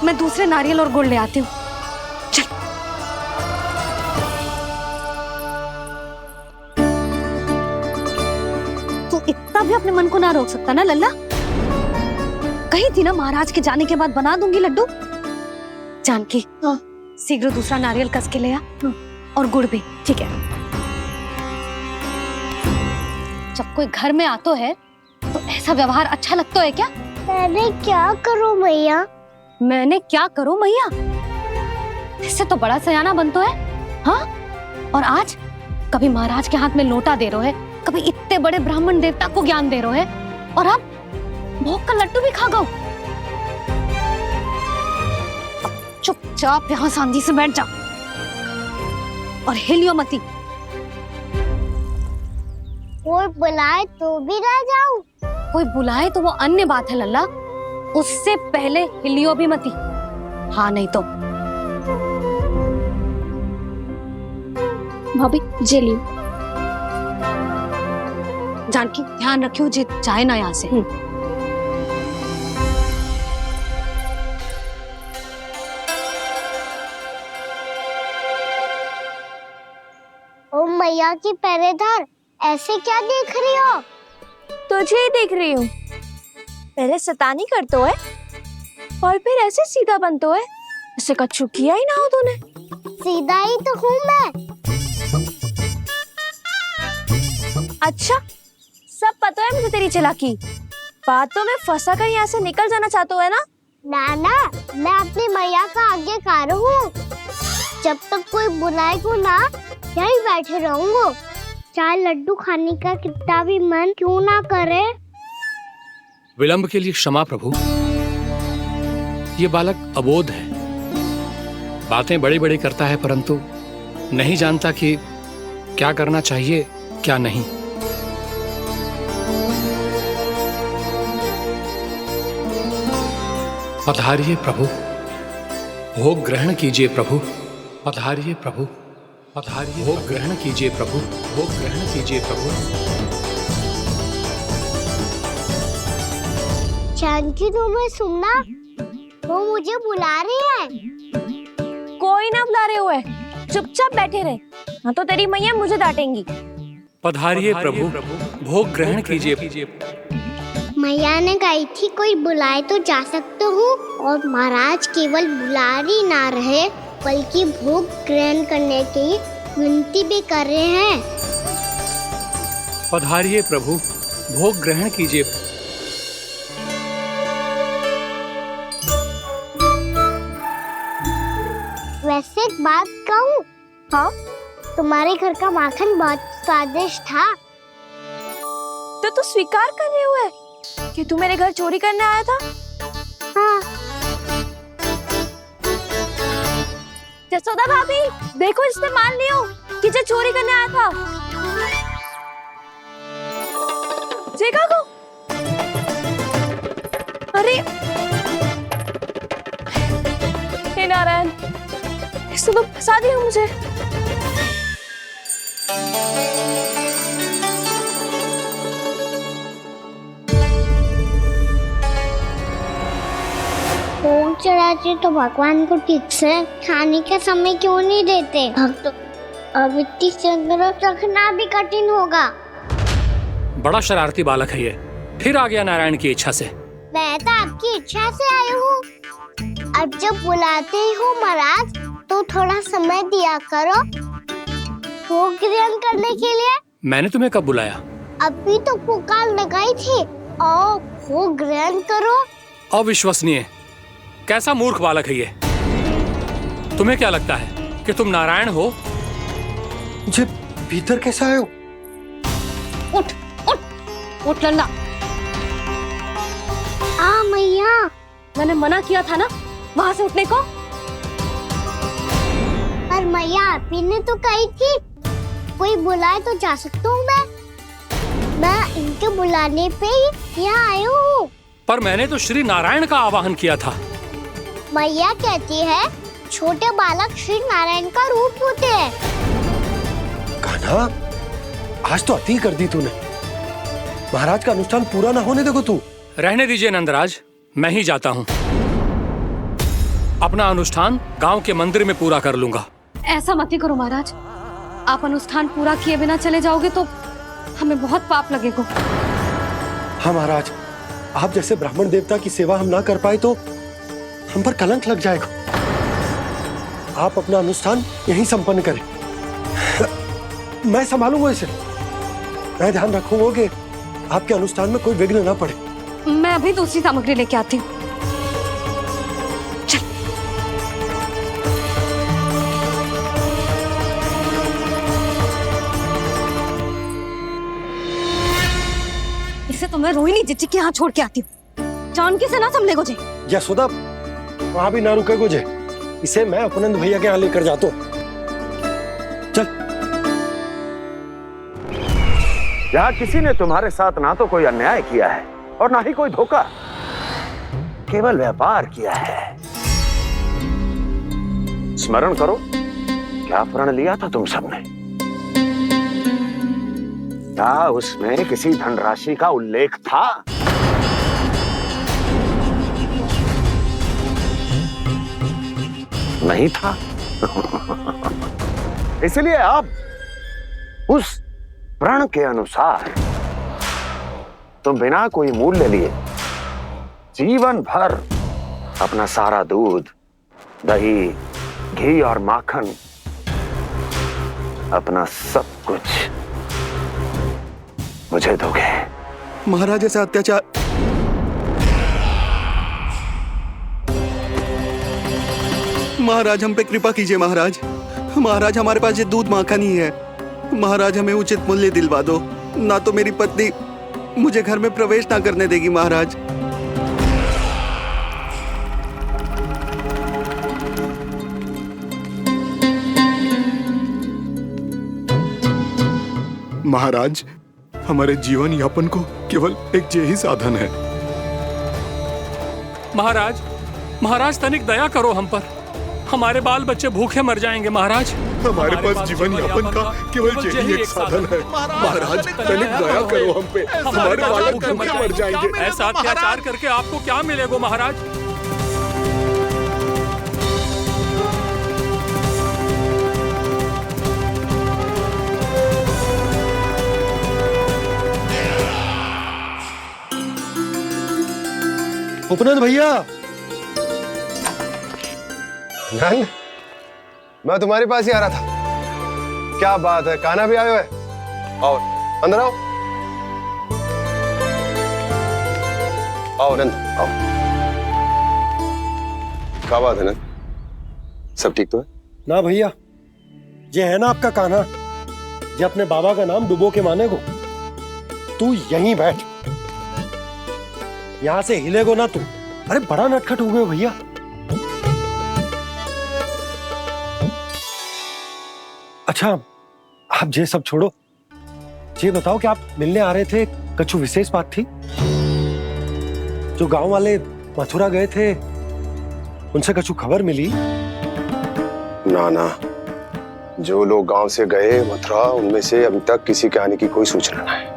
मैं दूसरे नारियल और गुड़ ले आती हूँ। चल। तू इतना भी अपने मन को ना रोक सकता ना लल्ला? कही थी ना महाराज के जाने के बाद बना दूंगी लड्डू। जानकी, शीघ्र दूसरा नारियल कस के ले आ, और गुड़ भी। ठीक है। जब कोई घर में आतो है तो ऐसा व्यवहार अच्छा लगता है क्या? मैंने क्या करूं मैया? मैंने क्या करूं मैया? इससे तो बड़ा सयाना बनतो है। हाँ? और आज कभी महाराज के हाथ में लोटा दे रहे है, कभी इतने बड़े ब्राह्मण देवता को ज्ञान दे रहे है, और अब भोग का लड्डू भी खा गो। चुपचाप यहाँ शांति से बैठ जा और हिलियो मती। कोई बुलाए तो भी ना जाऊं? कोई बुलाए तो वो अन्य बात है लल्ला, उससे पहले हिलियो भी मती। हाँ नहीं तो। भाभी जे लियो। जानकी ध्यान रखियो जे जाए ना यहाँ से। ओ मैया की पहरेदार, ऐसे क्या देख रही हो? तुझे ही देख रही हूँ। पहले शैतानी करतो है और फिर ऐसे सीधा बनतो है। ऐसे कछु किया ही ना हो तूने। सीधा ही तो हूँ मैं। अच्छा, सब पता है मुझे तेरी चालाकी। बातों में फंसा कर यहाँ से निकल जाना चाहते हो है ना? नाना, मैं अपनी मैया का आज्ञाकार हूँ। जब तक कोई बुलाए को ना, यही बैठे रहूंगा। चाहे लड्डू खाने का कितना भी मन क्यों ना करे। विलंब के लिए क्षमा प्रभु। ये बालक अबोध है, बातें बड़ी बड़ी करता है परंतु नहीं जानता कि क्या करना चाहिए क्या नहीं। पधारिए प्रभु, भोग ग्रहण कीजिए प्रभु। पधारिए प्रभु, पधारिए, भोग ग्रहण कीजिए प्रभु, भोग ग्रहण कीजिए प्रभु। जानकी तुम्हें सुनना, वो मुझे बुला रही है। कोई ना बुला रहे हुए, चुपचाप बैठे रहे, हाँ तो तेरी मैया मुझे डांटेंगी। पधारिए प्रभु, भोग ग्रहण कीजिए। मैया ने कही थी कोई बुलाए तो जा सकते हूँ, और महाराज केवल बुलारी ना रहे बल्कि भोग ग्रहण करने की विनती भी कर रहे हैं। पधारिए प्रभु, भोग ग्रहण कीजिए। वैसे एक बात कहूँ? हाँ? तुम्हारे घर का माखन बहुत स्वादिष्ट था। तो तू स्वीकार कर रहे हुए कि तू मेरे घर चोरी करने आया था? हाँ। जसोदा भाभी, देखो इसने मान लियो कि जो चोरी करने आया था। देखा को? अरे हे नारायण, इसने तो फंसा दिया मुझे। भोग चढ़ाते तो भगवान को ठीक से खाने का समय क्यों नहीं देते? भक्त अब इतनी संग्रह रखना भी कठिन होगा। बड़ा शरारती बालक है ये, फिर आ गया नारायण की इच्छा से। मैं तो आपकी इच्छा से आई हूँ। अब जब बुलाते ही हो महाराज तो थोड़ा समय दिया करो भोग ग्रहण करने के लिए। मैंने तुम्हें कब बुलाया? अभी तो पुकार लगाई थी, आओ भोग ग्रहण करो। अविश्वसनीय, कैसा मूर्ख बालक है ये। तुम्हें क्या लगता है कि तुम नारायण हो? मुझे भीतर कैसा आए हो? उठ उठ उठ लल्ला। मैया, मैंने मना किया था ना वहाँ से उठने को। पर मैया आपी ने तो कही थी कोई बुलाए तो जा सकता हूँ मैं इनके बुलाने पे ही यहाँ आई हूँ। पर मैंने तो श्री नारायण का आवाहन किया था। मैया कहती है छोटे बालक श्री नारायण का रूप होते हैं। कान्हा, आज तो अति कर दी तूने। महाराज का अनुष्ठान पूरा ना होने देखो तू। रहने दीजिए नंदराज, मैं ही जाता हूँ। अपना अनुष्ठान गांव के मंदिर में पूरा कर लूंगा। ऐसा मत ही करो महाराज, आप अनुष्ठान पूरा किए बिना चले जाओगे तो हमें बहुत पाप लगेगा। हाँ महाराज, आप जैसे ब्राह्मण देवता की सेवा हम ना कर पाए तो हम पर कलंक लग जाएगा। आप अपना अनुष्ठान यहीं संपन्न करें, मैं संभालूंगा इसे। मैं ध्यान रखूंगा कि आपके अनुष्ठान में कोई विघ्न ना पड़े। मैं अभी दूसरी सामग्री लेके आती हूँ। इसे तो मैं रोहिणी जीजी के यहाँ छोड़ के आती हूँ। जानकी से ना समझे गुजे। यशोदा, वहां भी ना रुके गुजे। इसे मैं अपनंद भैया के यहाँ लेकर जाता हूँ। चल। यहाँ किसी ने तुम्हारे साथ ना तो कोई अन्याय किया है और ना ही कोई धोखा, केवल व्यापार किया है। स्मरण करो क्या प्रण लिया था तुम सबने? क्या उसमें किसी धनराशि का उल्लेख था? नहीं था। इसलिए आप उस प्रण के अनुसार तुम बिना कोई मूल्य लिए जीवन भर अपना सारा दूध, दही, घी और माखन, अपना सब कुछ मुझे दोगे। महाराज ऐसा अत्याचार। महाराज हम पे कृपा कीजिए महाराज, महाराज हमारे पास ये दूध माखन ही है। महाराज हमें उचित मूल्य दिलवा दो, ना तो मेरी पत्नी मुझे घर में प्रवेश ना करने देगी महाराज। महाराज हमारे जीवन यापन को केवल एक यही साधन है। महाराज, महाराज तनिक दया करो हम पर, हमारे बाल बच्चे भूखे मर जाएंगे महाराज। हमारे पास जीवन यापन का केवल यही एक साधन है। महाराज तनिक दया करो हम पे, हमारे बालक भूखे मर जाएंगे। ऐसा अत्याचार करके आपको क्या मिलेगा महाराज? उपनंद भैया। नंद, मैं तुम्हारे पास ही आ रहा था। क्या बात है, कान्हा भी आयो है? आओ अंदर आओ। आओ नंद आओ। क्या बात है नंद, सब ठीक तो है? ना भैया, ये है ना आपका कान्हा, ये अपने बाबा का नाम डुबो के माने को। तू यहीं बैठ, यहां से हिलेगो ना तू। अरे बड़ा नटखट हो गए भैया। अच्छा आप ये सब छोड़ो, ये बताओ कि आप मिलने आ रहे थे, कछु विशेष बात थी? जो गांव वाले मथुरा गए थे उनसे कछु खबर मिली? ना ना, जो लोग गांव से गए मथुरा, उनमें से अभी तक किसी के आने की कोई सूचना नहीं।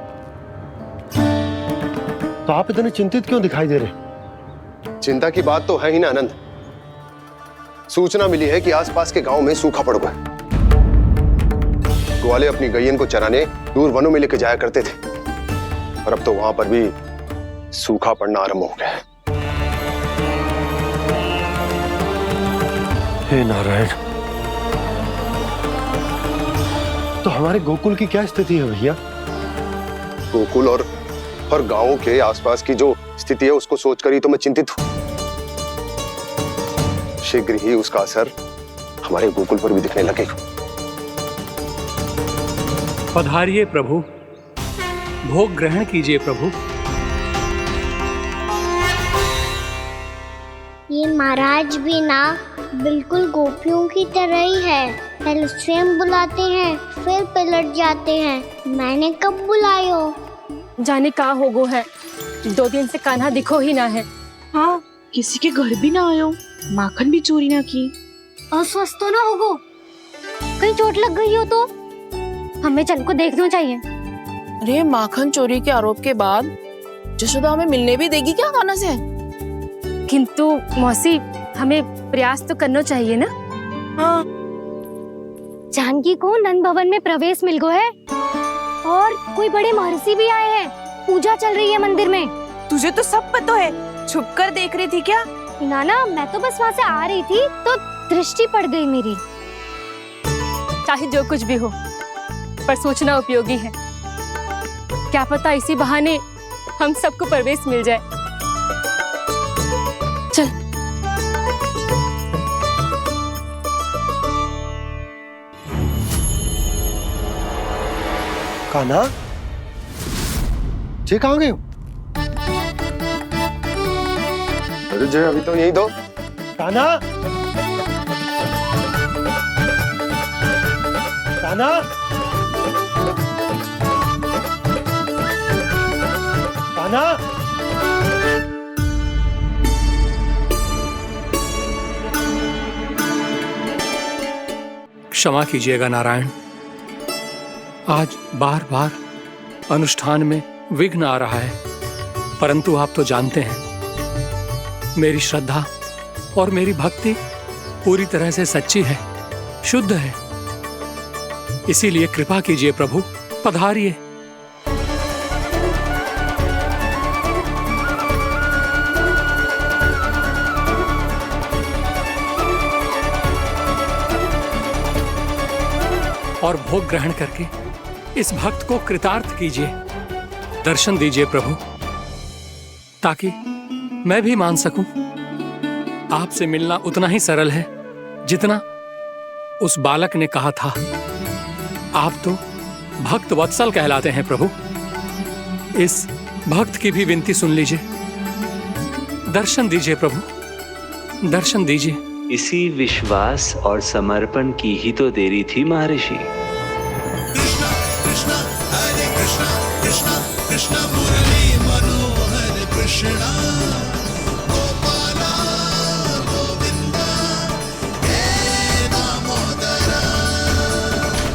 तो आप इतने चिंतित क्यों दिखाई दे रहे? चिंता की बात तो है ही ना आनंद। सूचना मिली है कि आसपास के गांव में सूखा पड़ गया। ग्वाले अपनी गैयन को चराने दूर वनों में लेके जाया करते थे, और अब तो वहां पर भी सूखा पड़ना आरंभ हो गया है। हे नारायण, तो हमारे गोकुल की क्या स्थिति है भैया? गोकुल और गांवों के आसपास की जो स्थिति है उसको सोचकर ही तो मैं चिंतित हूं। शीघ्र ही उसका असर हमारे गोकुल पर भी दिखने लगेगा। पधारिए प्रभु, भोग ग्रहण कीजिए प्रभु। ये महाराज भी ना बिल्कुल गोपियों की तरह ही है। पहले स्वयं बुलाते हैं, फिर पलट जाते हैं। मैंने कब बुलायो? जाने का होगो है, 2 दिन से कान्हा दिखो ही ना है। हाँ, किसी के घर भी ना आयो, माखन भी चोरी ना की। अस्वस्थ तो ना होगो? कहीं चोट लग गई हो तो? हमें चल को देखना चाहिए। अरे माखन चोरी के आरोप के बाद जशोदा हमें मिलने भी देगी क्या कान्हा से? किंतु मौसी, हमें प्रयास तो करना चाहिए ना। हाँ। जानकी को नंद भवन में प्रवेश मिल गया है, और कोई बड़े महर्षि भी आए हैं। पूजा चल रही है मंदिर में। तुझे तो सब पता है, छुप कर देख रही थी क्या? ना, मैं तो बस वहाँ से आ रही थी तो दृष्टि पड़ गई मेरी। चाहे जो कुछ भी हो, पर सूचना उपयोगी है। क्या पता इसी बहाने हम सबको प्रवेश मिल जाए। चल। कान्हा, जे कहाँ गए हो? अरे जय, अभी तो यही दो। कान्हा, कान्हा, कान्हा। क्षमा कीजिएगा नारायण, आज बार बार अनुष्ठान में विघ्न आ रहा है, परंतु आप तो जानते हैं मेरी श्रद्धा और मेरी भक्ति पूरी तरह से सच्ची है, शुद्ध है। इसीलिए कृपा कीजिए प्रभु, पधारिए। और भोग ग्रहण करके इस भक्त को कृतार्थ कीजिए, दर्शन दीजिए प्रभु, ताकि मैं भी मान सकूं आपसे मिलना उतना ही सरल है जितना उस बालक ने कहा था, आप तो भक्त वत्सल कहलाते हैं प्रभु। इस भक्त की भी विनती सुन लीजिए। दर्शन दीजिए प्रभु, दर्शन दीजिए। इसी विश्वास और समर्पण की ही तो देरी थी महर्षि। कृष्णा कृष्णा हरे कृष्णा कृष्णा कृष्णा मुरली मनोहर कृष्णा गोपाला गोविंदा हे दामोदरा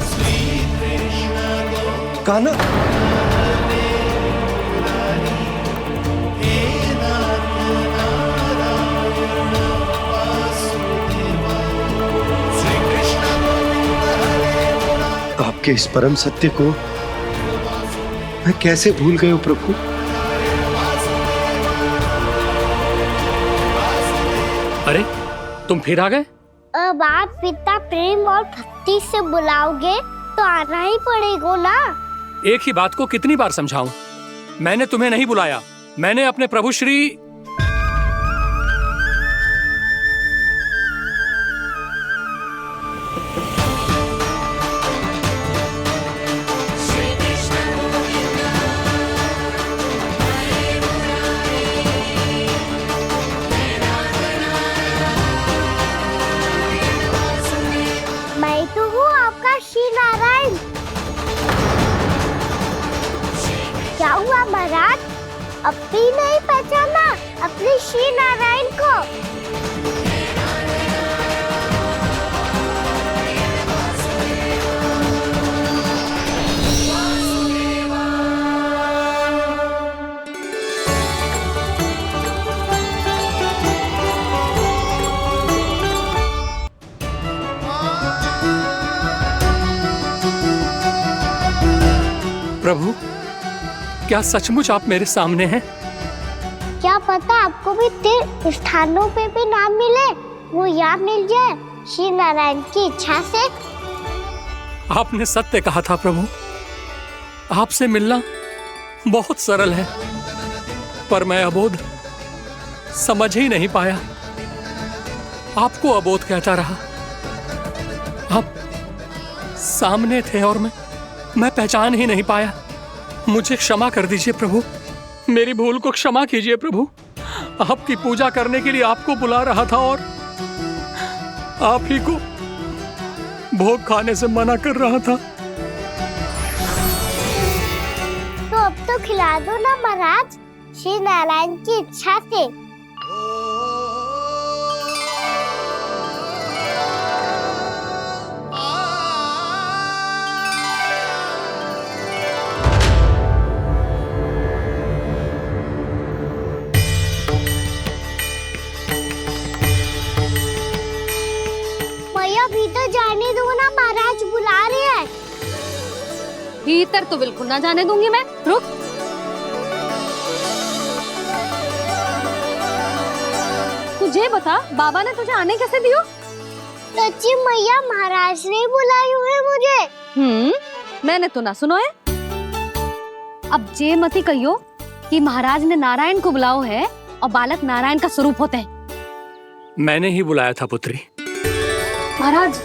श्री कृष्ण कान्हा, आपके इस परम सत्य को मैं कैसे भूल गया हूं प्रभु। अरे तुम फिर आ गए? अब आप इतना प्रेम और भक्ति से बुलाओगे तो आना ही पड़ेगा ना। एक ही बात को कितनी बार समझाऊं? मैंने तुम्हें नहीं बुलाया, मैंने अपने प्रभु श्री मैं तो हूँ आपका श्री नारायण। क्या हुआ महाराज, अब भी नहीं पहचाना अपने श्री नारायण को? प्रभु, क्या सचमुच आप मेरे सामने हैं? क्या पता आपको भी तीर्थ स्थानों पे भी नाम मिले, वो यहाँ मिल जाए श्री नारायण की इच्छा से। आपने सत्य कहा था प्रभु, आपसे मिलना बहुत सरल है, पर मैं अबोध समझ ही नहीं पाया। आपको अबोध कहता रहा। आप सामने थे और मैं पहचान ही नहीं पाया। मुझे क्षमा कर दीजिए प्रभु, मेरी भूल को क्षमा कीजिए प्रभु। आपकी पूजा करने के लिए आपको बुला रहा था और आप ही को भोग खाने से मना कर रहा था। तो अब तो खिला दो ना महाराज, श्री नारायण की इच्छा से। भीतर जाने दो ना, महाराज बुला रहे हैं। भीतर तो बिल्कुल ना जाने दूंगी मैं। रुक। तुझे बता, बाबा ने तुझे आने कैसे दियो? सच्ची मैया, महाराज ने बुलाई हुई मुझे। मैंने तो ना सुनो है। अब जे मती कहियो कि महाराज ने नारायण को बुलाओ है और बालक नारायण का स्वरूप होते हैं। मैंने ही बुलाया था पुत्री। महाराज,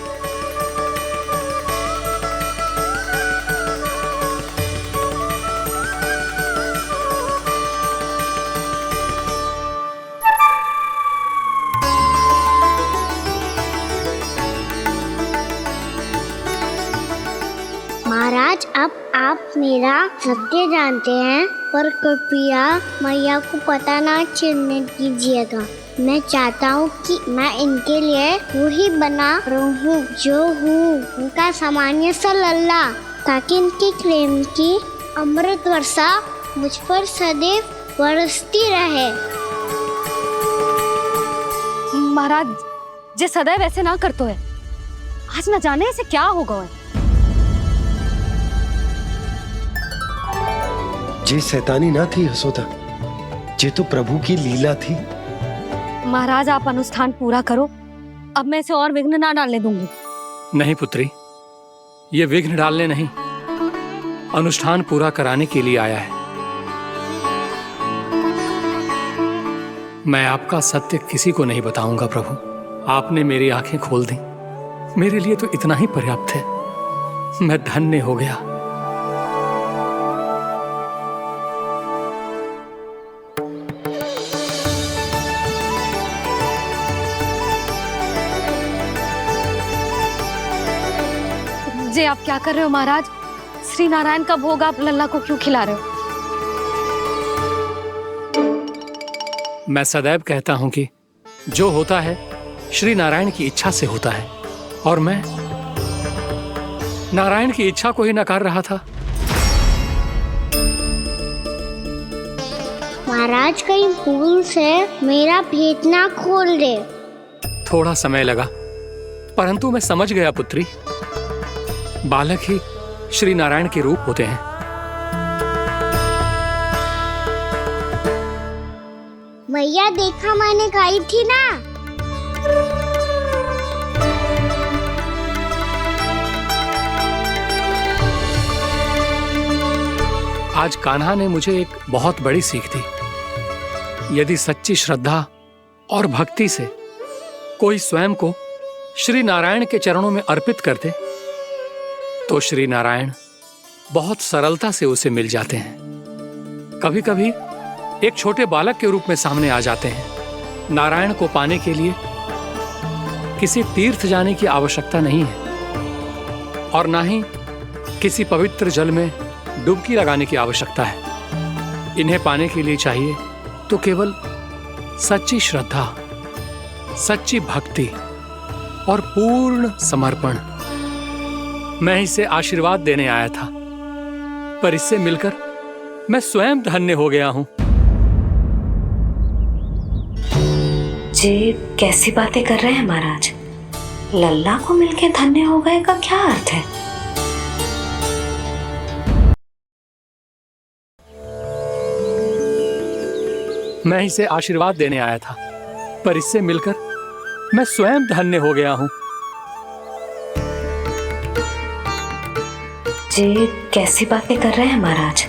महाराज, अब आप मेरा सत्य जानते हैं, पर कृपया मैया को पता ना चलने दीजिएगा। मैं चाहता हूँ कि मैं इनके लिए वही बना रहूँ जो हूँ, उनका सामान्य सा लल्ला, ताकि इनकी प्रेम की अमृत वर्षा मुझ पर सदैव बरसती रहे। महाराज, जे सदैव ऐसे ना करतो है, आज न जाने इसे क्या होगा है। जे शैतानी ना थी यशोदा, जे तो प्रभु की लीला थी। महाराज, आप अनुष्ठान पूरा करो, अब मैं इसे और विघ्न ना डालने दूंगी। नहीं पुत्री, ये विघ्न डालने नहीं, अनुष्ठान पूरा कराने के लिए आया है। मैं आपका सत्य किसी को नहीं बताऊंगा प्रभु। आपने मेरी आंखें खोल दी, मेरे लिए तो इतना ही पर्याप्त है। मैं धन्य हो गया। जी आप क्या कर रहे हो महाराज? श्री नारायण का भोग आप लल्ला को क्यों खिला रहे हो? मैं सदैव कहता हूं कि जो होता है श्री नारायण की इच्छा से होता है, और मैं नारायण की इच्छा को ही नकार रहा था। महाराज कहीं भूल से मेरा भेद ना खोल दे। थोड़ा समय लगा, परंतु मैं समझ गया पुत्री। बालक ही श्री नारायण के रूप होते हैं। मैया देखा मैंने खाई थी ना। आज कान्हा ने मुझे एक बहुत बड़ी सीख दी। यदि सच्ची श्रद्धा और भक्ति से कोई स्वयं को श्री नारायण के चरणों में अर्पित कर दे, तो श्री नारायण बहुत सरलता से उसे मिल जाते हैं। कभी कभी एक छोटे बालक के रूप में सामने आ जाते हैं। नारायण को पाने के लिए किसी तीर्थ जाने की आवश्यकता नहीं है, और ना ही किसी पवित्र जल में डुबकी लगाने की आवश्यकता है। इन्हें पाने के लिए चाहिए तो केवल सच्ची श्रद्धा, सच्ची भक्ति और पूर्ण समर्पण। मैं इसे आशीर्वाद देने आया था, पर इससे मिलकर मैं स्वयं धन्य हो गया हूं। जी कैसी बातें कर रहे हैं महाराज? लल्ला को मिलके धन्य हो गए का क्या अर्थ है? मैं इसे आशीर्वाद देने आया था, पर इससे मिलकर मैं स्वयं धन्य हो गया हूं। जी कैसी बातें कर रहे हैं महाराज?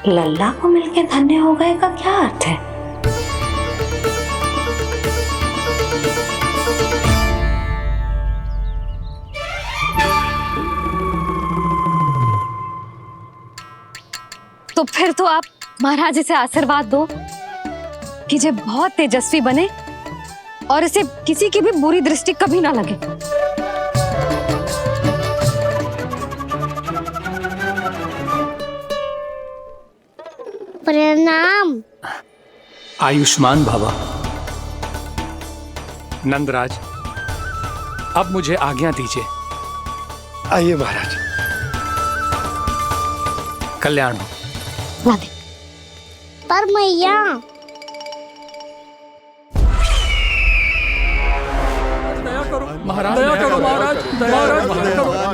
लल्ला को मिलके धन्य हो गए का क्या अर्थ है? तो फिर तो आप महाराज इसे आशीर्वाद दो कि ये बहुत तेजस्वी बने और इसे किसी की भी बुरी दृष्टि कभी ना लगे। प्रणाम। आयुष्मान भव। नंदराज, अब मुझे आज्ञा दीजिए। आइए महाराज। कल्याण हो। पर मैया महाराज, दया करो महाराज,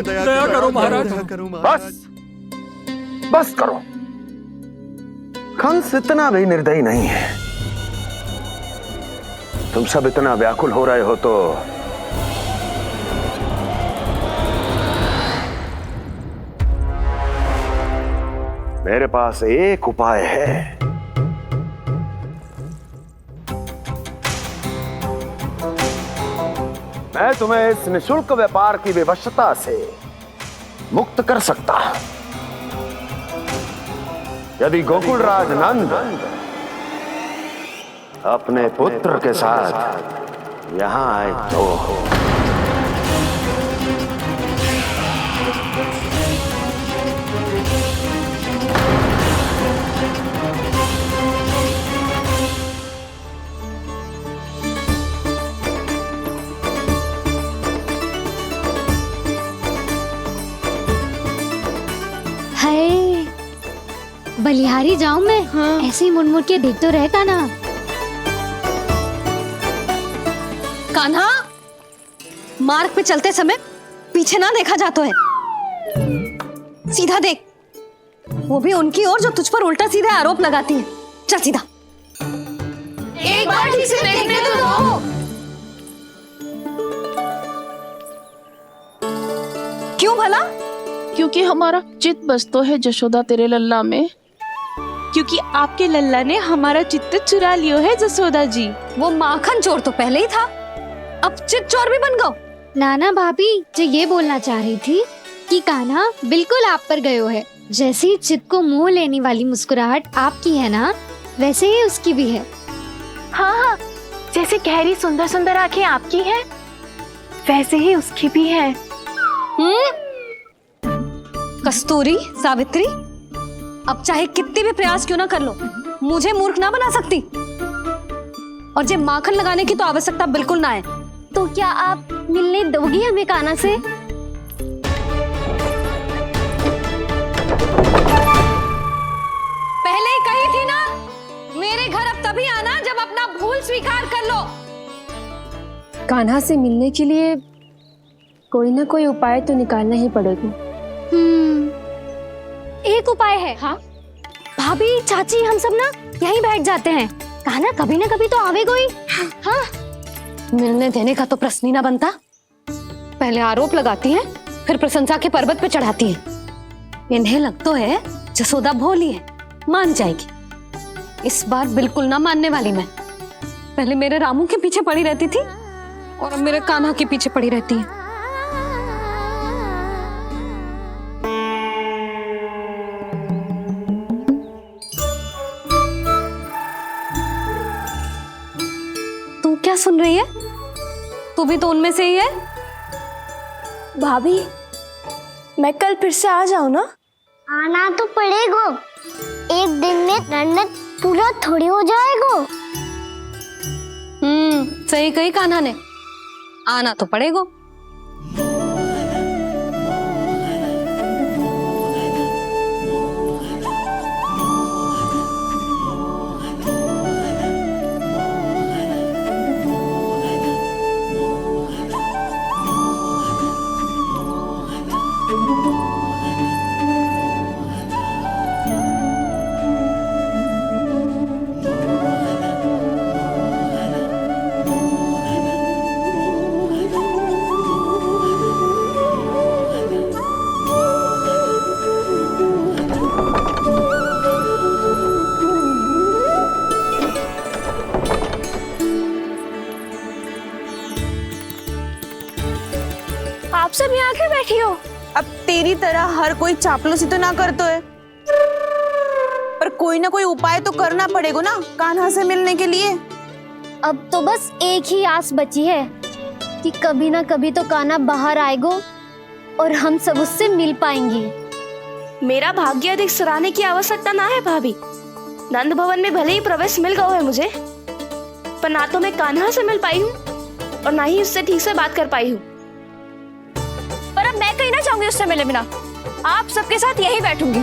दया करो महाराज। बस करो। कंस इतना भी निर्दयी नहीं है। तुम सब इतना व्याकुल हो रहे हो तो मेरे पास एक उपाय है। मैं तुम्हें इस निशुल्क व्यापार की विवशता से मुक्त कर सकता हूं। यदि गोकुलराज नंद अपने पुत्र के साथ यहां आए तो बलिहारी जाऊं मैं? हाँ। ऐसे ही मुड़ के देख तो रहे कान्हा। कान्हा, मार्ग पे चलते समय पीछे ना देखा जाता है। सीधा देख, वो भी उनकी ओर जो तुझ पर उल्टा सीधा आरोप लगाती है। चल सीधा। एक बार ठीक से देखने तो दो। क्यों भला? क्योंकि हमारा चित्त बसतो है जशोदा तेरे लल्ला में। क्योंकि आपके लल्ला ने हमारा चित्त चुरा लियो है जसोदा जी। वो माखन चोर तो पहले ही था, अब चित्त चोर भी बन गो। नाना भाभी जो ये बोलना चाह रही थी कि कान्हा बिल्कुल आप पर गयो है। जैसे ही चित को मोह लेने वाली मुस्कुराहट आपकी है ना, वैसे ही उसकी भी है। हाँ हाँ, जैसे गहरी सुंदर सुंदर आंखें आपकी हैं, वैसे ही उसकी भी है। कस्तूरी, सावित्री, अब चाहे कितने भी प्रयास क्यों ना कर लो, मुझे मूर्ख ना बना सकती। और जे माखन लगाने की तो आवश्यकता बिल्कुल ना है। तो क्या आप मिलने दोगी हमें कान्हा से? पहले ही कही थी ना, मेरे घर अब तभी आना जब अपना भूल स्वीकार कर लो। कान्हा से मिलने के लिए कोई ना कोई उपाय तो निकालना ही पड़ेगा। एक उपाय है। हाँ? भाभी, चाची, हम सब ना यहीं बैठ जाते हैं। कान्हा कभी ना कभी तो आवेगा ही। हाँ, मिलने देने का तो प्रश्न ही ना बनता। पहले आरोप लगाती हैं, फिर प्रशंसा के पर्वत पे चढ़ाती हैं। इन्हें लगता है जसोदा भोली है, मान जाएगी। इस बार बिल्कुल ना मानने वाली मैं। पहले मेरे रामू के पीछे पड़ी रहती थी और अब मेरे कान्हा के पीछे पड़ी रहती है। तू क्या सुन रही है? तू भी तो उनमें से ही है। भाभी, मैं कल फिर से आ जाऊं ना? आना तो पड़ेगा। एक दिन में रन्नत पूरा थोड़ी हो जाएगा। सही कही कान्हा ने, आना तो पड़ेगा। आप सब यहाँ क्यों बैठी हो? अब तेरी तरह हर कोई चापलूसी तो ना करतो है, पर कोई ना कोई उपाय तो करना पड़ेगा ना कान्हा से मिलने के लिए। अब तो बस एक ही आस बची है कि कभी ना कभी तो कान्हा बाहर आएगा और हम सब उससे मिल पाएंगे। मेरा भाग्य अधिक सराहने की आवश्यकता ना है भाभी। नंद भवन में भले ही प्रवेश मिल गया है मुझे, पर ना तो मैं कान्हा से मिल पाई हूँ और ना ही उससे ठीक से बात कर पाई हूँ। पर अब मैं कहीं ना जाऊंगी उससे मिले बिना। आप सबके साथ यहीं बैठूंगी।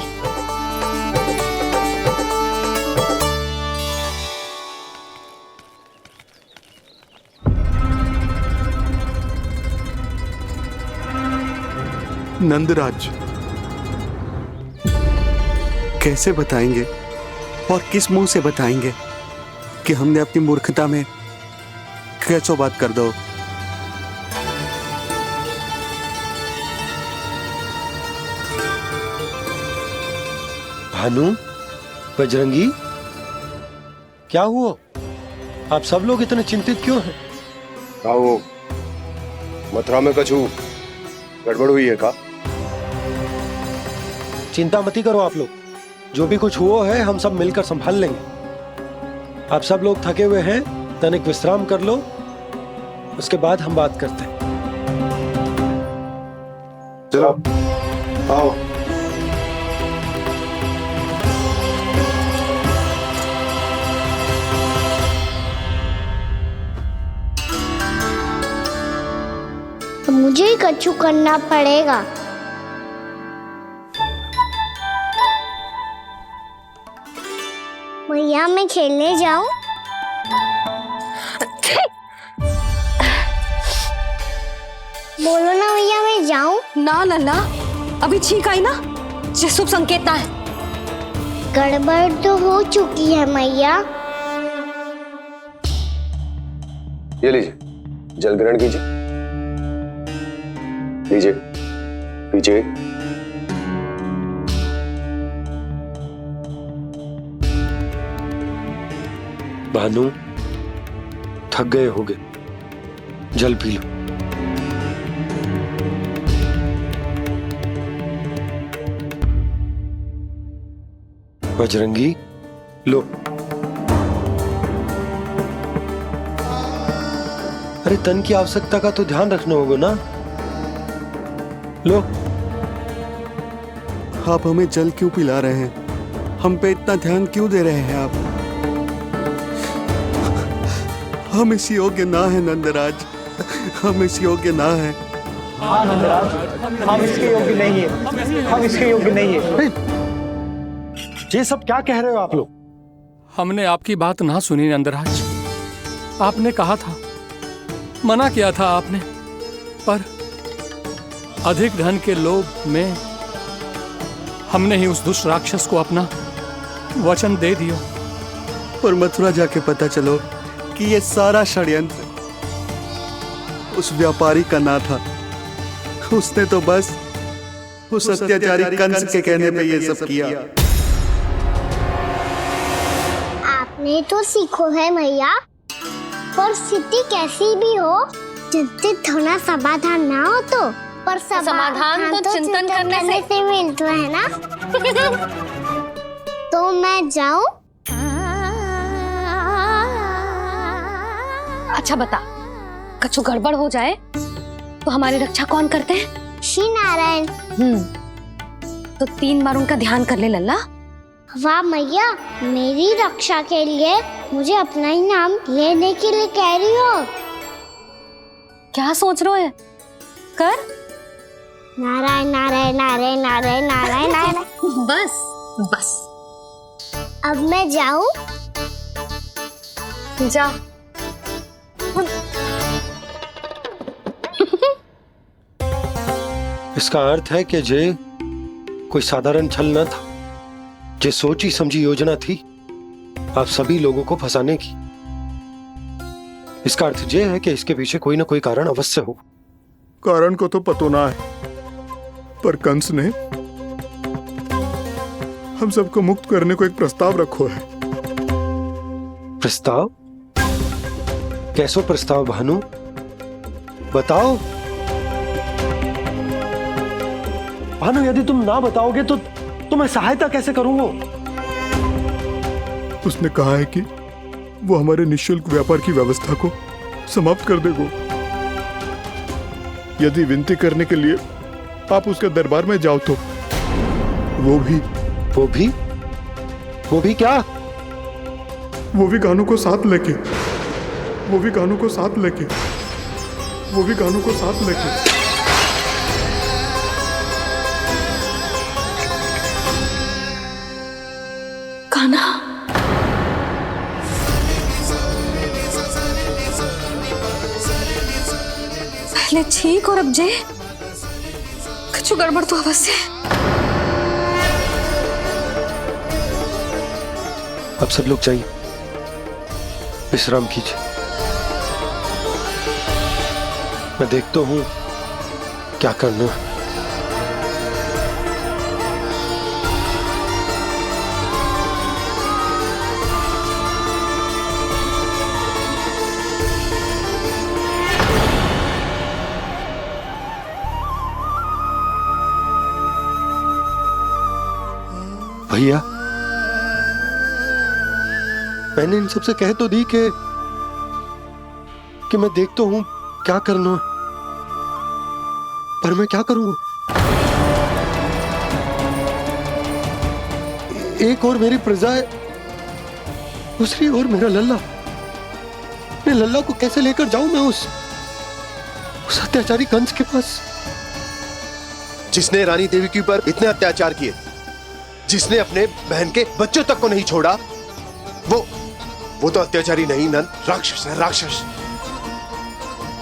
नंदराज, कैसे बताएंगे और किस मुंह से बताएंगे कि हमने अपनी मूर्खता में कैसो बात कर दो। भानु, बजरंगी, क्या हुआ? आप सब लोग इतने चिंतित क्यों हैं? क्या हो? मथुरा में कछु गड़बड़ हुई है का? चिंता मत करो आप लोग, जो भी कुछ हुआ है हम सब मिलकर संभाल लेंगे। आप सब लोग थके हुए हैं, तनिक विश्राम कर लो, उसके बाद हम बात करते हैं। चलो आओ। तो मुझे ही कछु करना पड़ेगा। भैया मैं खेलने जाऊं? बोलो ना भैया मैं जाऊं? ना लल्ला, अभी छींक आई ना, ये शुभ संकेत ना है। गड़बड़ तो हो चुकी है मैया। ये लीजिए, जल ग्रहण कीजिए। लीजिए, पीछे। भानु, थक गए होगे, जल पी लो। बजरंगी, लो। अरे तन की आवश्यकता का तो ध्यान रखना होगा ना। लो। आप हमें जल क्यों पिला रहे हैं? हम पे इतना ध्यान क्यों दे रहे हैं आप? हम इस योग्य ना है नंदराज, हम इस योग्य ना है। हाँ नंदराज, हम इसके योग्य नहीं है, हम इसके योग्य नहीं है। ये सब क्या कह रहे हो आप लोग? हमने आपकी बात ना सुनी नंदराज। आपने कहा था, मना किया था आपने, पर अधिक धन के लोभ में हमने ही उस दुष्ट राक्षस को अपना वचन दे दिया। पर मथुरा जाके पता चलो कि ये सारा षड्यंत्र उस व्यापारी का ना था। उसने तो बस उस अत्याचारी कंस के कहने पे ये सब किया। आपने तो सीखो है भैया, पर स्थिति कैसी भी हो, चिंतित होना समाधान ना हो तो, पर समाधान तो चिंतन करने से मिलता है ना। तो मैं जाऊं? अच्छा बता, कछु गड़बड़ हो जाए तो हमारी रक्षा कौन करते हैं? श्री नारायण। तो 3 बार उनका ध्यान कर ले लल्ला। वाह मैया, मेरी रक्षा के लिए मुझे अपना ही नाम लेने के लिए कह रही हो? क्या सोच रहे हो? कर। नारायण नारायण नारायण नारायण नारायण नारायण। बस बस। अब मैं जाऊं? जा। इसका अर्थ है कि जे कोई साधारण छल न था, जे सोची समझी योजना थी आप सभी लोगों को फंसाने की। इसका अर्थ ये है कि इसके पीछे कोई ना कोई कारण अवश्य हो। कारण को तो पतो ना है, पर कंस ने हम सबको मुक्त करने को एक प्रस्ताव रखो है। प्रस्ताव? कैसो प्रस्ताव भानु, बताओ। भानु, यदि तुम ना बताओगे तो मैं सहायता कैसे करूंगा? उसने कहा है कि वो हमारे निःशुल्क व्यापार की व्यवस्था को समाप्त कर देगा यदि विनती करने के लिए आप उसके दरबार में जाओ तो। वो भी क्या? वो भी गानों को साथ लेके, वो भी गानों को साथ लेके, वो भी गानों को साथ लेके। कान्हा, पहले ठीक और अब जे कुछ गड़बड़ तो अवश्य। अब सब लोग जाइए, विश्राम कीजिए। मैं देखता हूं क्या करना है। भैया, मैंने इन सबसे कह तो दी कि मैं देखता हूं क्या करना, पर मैं क्या करूंगा? एक और मेरी प्रजा है, दूसरी ओर मेरा लल्ला। मैं लल्ला को कैसे लेकर जाऊं मैं उस अत्याचारी कंस के पास? जिसने रानी देवी के ऊपर इतने अत्याचार किए, जिसने अपने बहन के बच्चों तक को नहीं छोड़ा, वो तो अत्याचारी नहीं नंद, राक्षस है, राक्षस।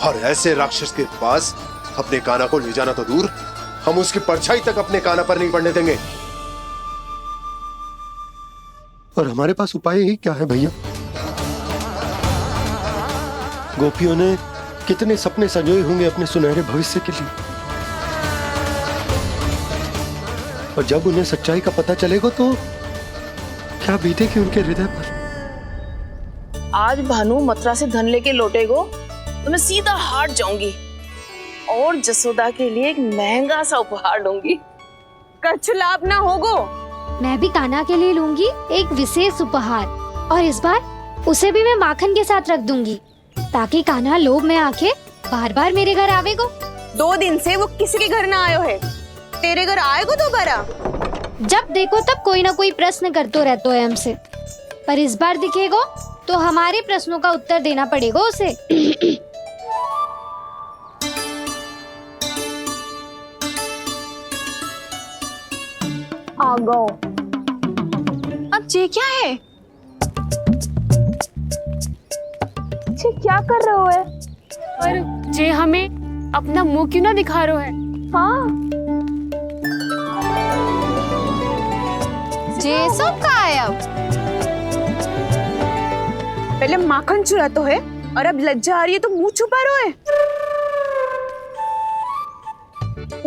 और ऐसे राक्षस के पास अपने कान्हा को ले जाना तो दूर, हम उसकी परछाई तक अपने कान्हा पर नहीं पड़ने देंगे। और हमारे पास उपाय ही क्या है भैया? गोपियों ने कितने सपने सजोए होंगे अपने सुनहरे भविष्य के लिए, और जब उन्हें सच्चाई का पता चलेगा तो क्या बीतेगी उनके हृदय पर? आज भानु मथुरा से धन लेके लौटेगो तो मैं सीधा हाट जाऊंगी और जसोदा के लिए एक महंगा सा उपहार दूंगी। कछु लाभ ना होगो, मैं भी कान्हा के लिए लूंगी एक विशेष उपहार, और इस बार उसे भी मैं माखन के साथ रख दूंगी, ताकि कान्हा लोभ में आके बार बार मेरे घर आवेगो। 2 दिन से वो किसी के घर ना आयो है, तेरे घर आएगो दोबारा? जब देखो तब कोई ना कोई प्रश्न करते रहते है हमसे, पर इस बार दिखेगो तो हमारे प्रश्नों का उत्तर देना पड़ेगा उसे। आ गो। अब ये क्या है? ये क्या कर रहे हो है? पर जे हमें अपना मुंह क्यों ना दिखा रहे है? हाँ, जे सब का है अब? पहले माखन चुरा तो है और अब लज्जा आ रही है तो मुंह छुपा रहे है।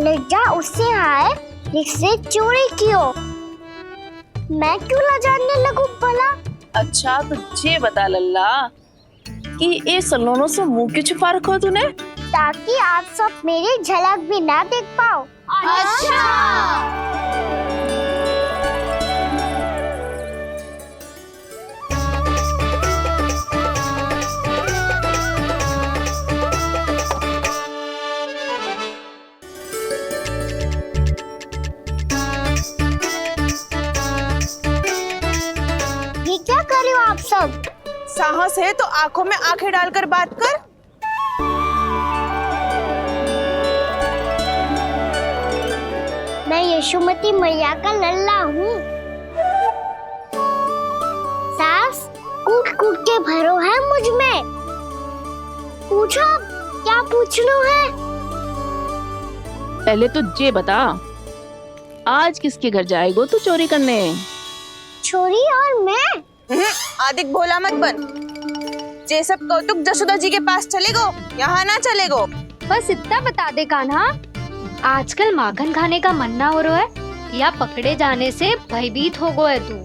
लज्जा उससे आए जिसने चोरी की हो। मैं क्यों लजाने लगूं भला? अच्छा तो ये बता लल्ला कि ये सलोनों से मुंह क्यों छुपा रखा तूने? ताकि आप सब मेरी झलक भी ना देख पाओ। अच्छा। ये क्या कर रहे हो आप सब? साहस है तो आंखों में आंखें डालकर बात कर। मैं यशोमती मैया का लल्ला हूँ। सास कूट कूट के भरो है मुझ में। पूछो क्या पूछना है? पहले तो ये बता, आज किसके घर जाएगो तू चोरी करने? छोरी और मैं? आदिक भोला मत बन। ये सब कौतुक जसोदा जी के पास चलेगो, यहाँ ना चलेगो। बस इतना बता दे कान्हा, आजकल माखन खाने का मन ना हो रहा है या पकड़े जाने से भयभीत हो गए तू?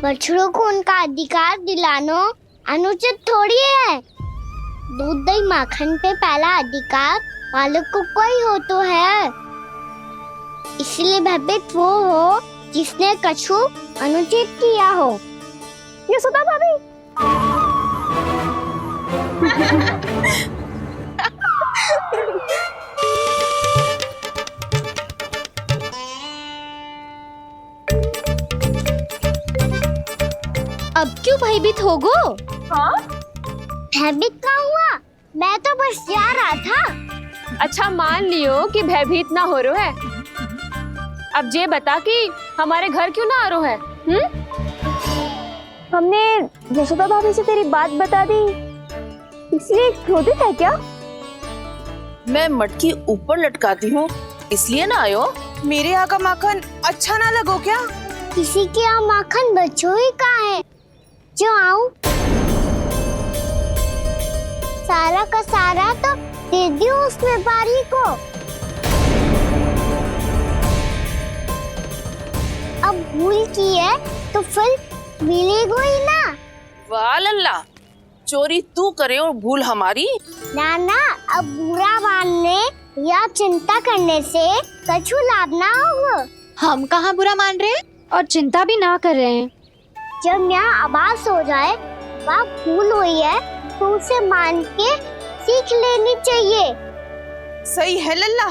बछड़ों को उनका अधिकार दिलाना अनुचित थोड़ी है। दूध दही माखन पे पहला अधिकार मालिक को कोई हो तो है। इसलिए भयभीत वो हो जिसने कछु अनुचित किया हो। यशोदा भाभी। अब क्यों भयभीत हो गो? हाँ? भयभीत क्या हुआ? मैं तो बस जा रहा था। अच्छा मान लियो कि भयभीत ना हो रहा है, अब ये बता कि हमारे घर क्यों ना आ रहा है? हमने यशोदा भाभी से तेरी बात बता दी, इसलिए क्रोधित है क्या? मैं मटकी ऊपर लटकाती हूँ इसलिए ना आयो? मेरे यहाँ का माखन अच्छा ना लगो क्या? किसी के यहाँ माखन बच्चों ही कहाँ है जो आऊं? सारा का सारा तो दे दियो उस व्यापारी को। अब भूल की है तो फल मिलेगा ही ना। वाह लल्ला, चोरी तू करे और भूल हमारी। ना ना, अब बुरा मानने या चिंता करने से कछु लाभ ना होगा। हम कहाँ बुरा मान रहे हैं और चिंता भी ना कर रहे हैं। जब यहाँ आवाज हो जाए वहाँ भूल हुई है तो उसे मान के सीख लेनी चाहिए। सही है लल्ला,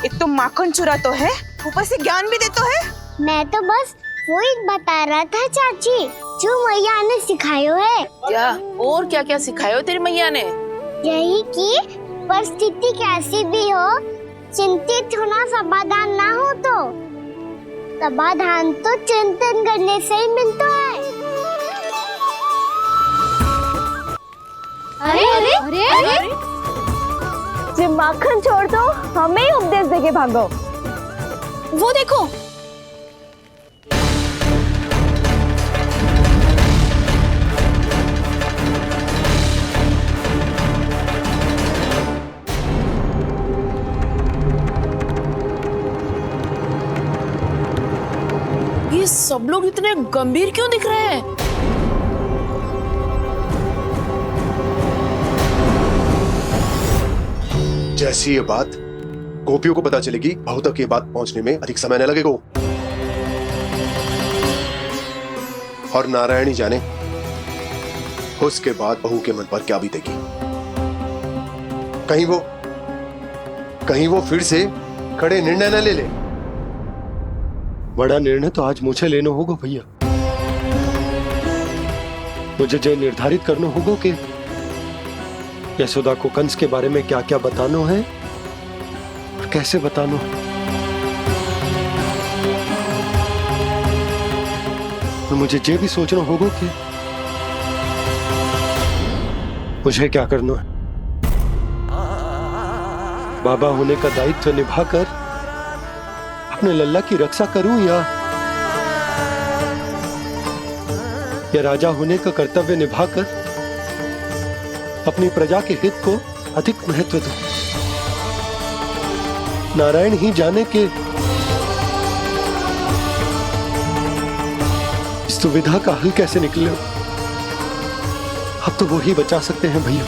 एक तो माखन चुरा तो है, ऊपर से ज्ञान भी दे तो है। मैं तो बस वही बता रहा था चाची जो मैया ने सिखायो है। क्या और क्या क्या सिखायो तेरी मैया ने? यही कि परिस्थिति कैसी भी हो, चिंतित होना समाधान ना हो तो समाधान तो चिंतन करने से ही मिलता है। अरे अरे अरे, अरे? जब माखन छोड़ दो हमें ही उपदेश देके भागो। वो देखो, ये सब लोग इतने गंभीर क्यों दिख रहे हैं? जैसी ये बात गोपियों को पता चलेगी, बहु तक ये बात पहुंचने में अधिक समय न लगेगा। और नारायण ही जाने उसके बाद बहू के मन पर क्या बीतेगी। कहीं वो फिर से खड़े निर्णय न ले ले। बड़ा निर्णय तो आज मुझे लेना होगा भैया। मुझे जो निर्धारित करना होगा कि यशोदा को कंस के बारे में क्या क्या बताना है और कैसे बताना है। और मुझे ये भी सोचना होगा कि मुझे क्या करना है। बाबा होने का दायित्व निभाकर अपने लल्ला की रक्षा करूं या राजा होने का कर्तव्य निभाकर अपनी प्रजा के हित को अधिक महत्व दूं। नारायण ही जाने के इस दुविधा का हल कैसे निकले। अब तो वो ही बचा सकते हैं भैया।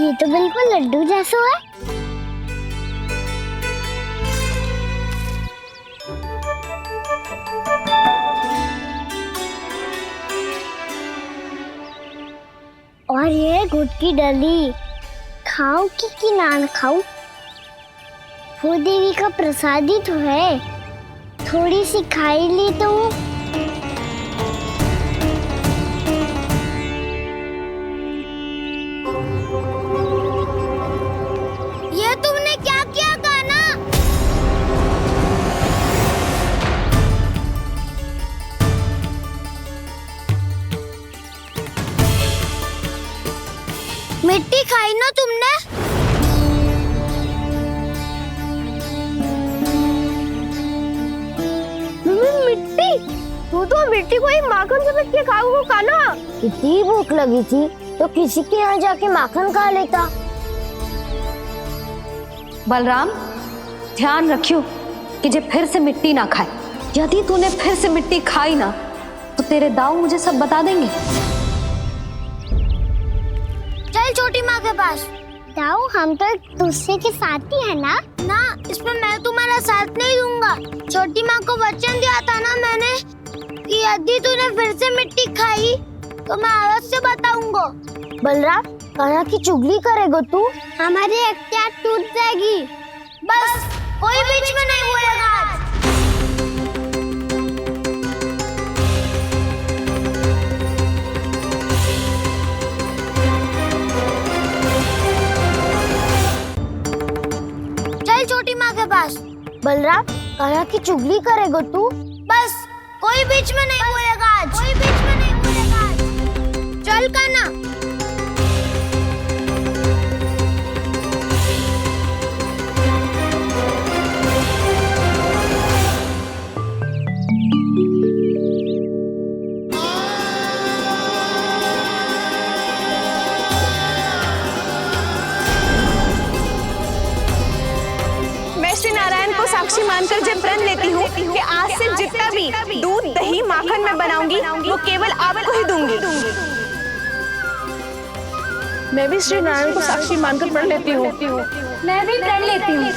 ये तो बिल्कुल लड्डू जैसा है। और ये गुड़ की डली खाऊं कि ना खाऊं? वो देवी का प्रसाद ही तो है, थोड़ी सी खाई ली तो। ये तुमने क्या किया कान्हा? मिट्टी खाई ना तुमने? मिट्टी? तू तो मिट्टी को ही माखन से मिट्टी खाओगे कान्हा। इतनी भूख लगी थी तो किसी के यहाँ जाके माखन खा लेता। बलराम, ध्यान रखियो कि जे फिर से मिट्टी ना खाए। यदि तूने फिर से मिट्टी खाई ना तो तेरे दाऊ मुझे सब बता देंगे। चल छोटी माँ के पास। दाऊ, हम तो एक दूसरे के साथ ही है ना? ना, इसमें मैं तुम्हारा साथ नहीं दूंगा। छोटी माँ को वचन दिया था ना मैंने कि यदि तूने फिर से मिट्टी खाई तो मैं अवश्य बताऊंगा। बलराम, कान्हा की चुगली करेगा तू? हमारी अख्तियार टूट जाएगी। बस कोई बीच में नहीं बोलेगा आज। चल छोटी माँ के पास। बलराम, कान्हा की चुगली करेगा तू? बस कोई बीच में नहीं बोलेगा आज। कोई बीच में नहीं बोलेगा आज। चल कान्हा। मैं श्री नारायण को साक्षी मानकर जब प्रण लेती हूँ कि आज से जितना भी दूध, दही, माखन मैं बनाऊंगी वो केवल आपको ही दूंगी। मैं भी श्री नारायण को साक्षी मानकर प्रण लेती हूँ। मैं भी प्रण लेती हूँ।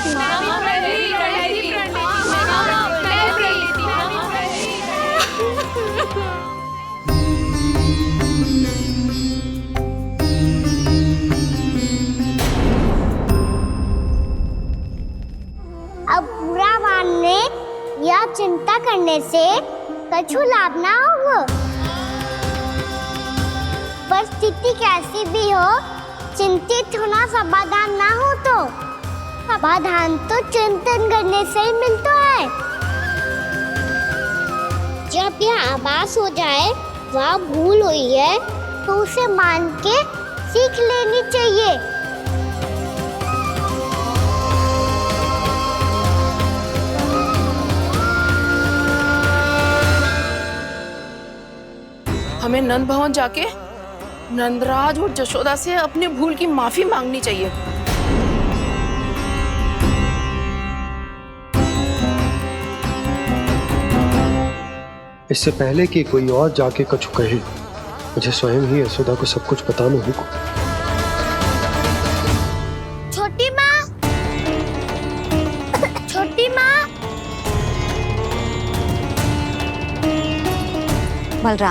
अब बुरा मानने या चिंता करने से कछु लाभ ना होगा। परिस्थिति कैसी भी हो, चिंतित होना समाधान ना हो तो समाधान तो चिंतन करने से ही मिलता है। जब यह आभास हो जाए वह भूल हुई है तो उसे मान के सीख लेनी चाहिए। हमें नंद भवन जाके नंदराज और जशोदा से अपनी भूल की माफी मांगनी चाहिए। इससे पहले कि कोई और जाके कछु कहे, मुझे स्वयं ही यशोदा को सब कुछ बताना होगा। छोटी माँ, छोटी माँ। बलराम,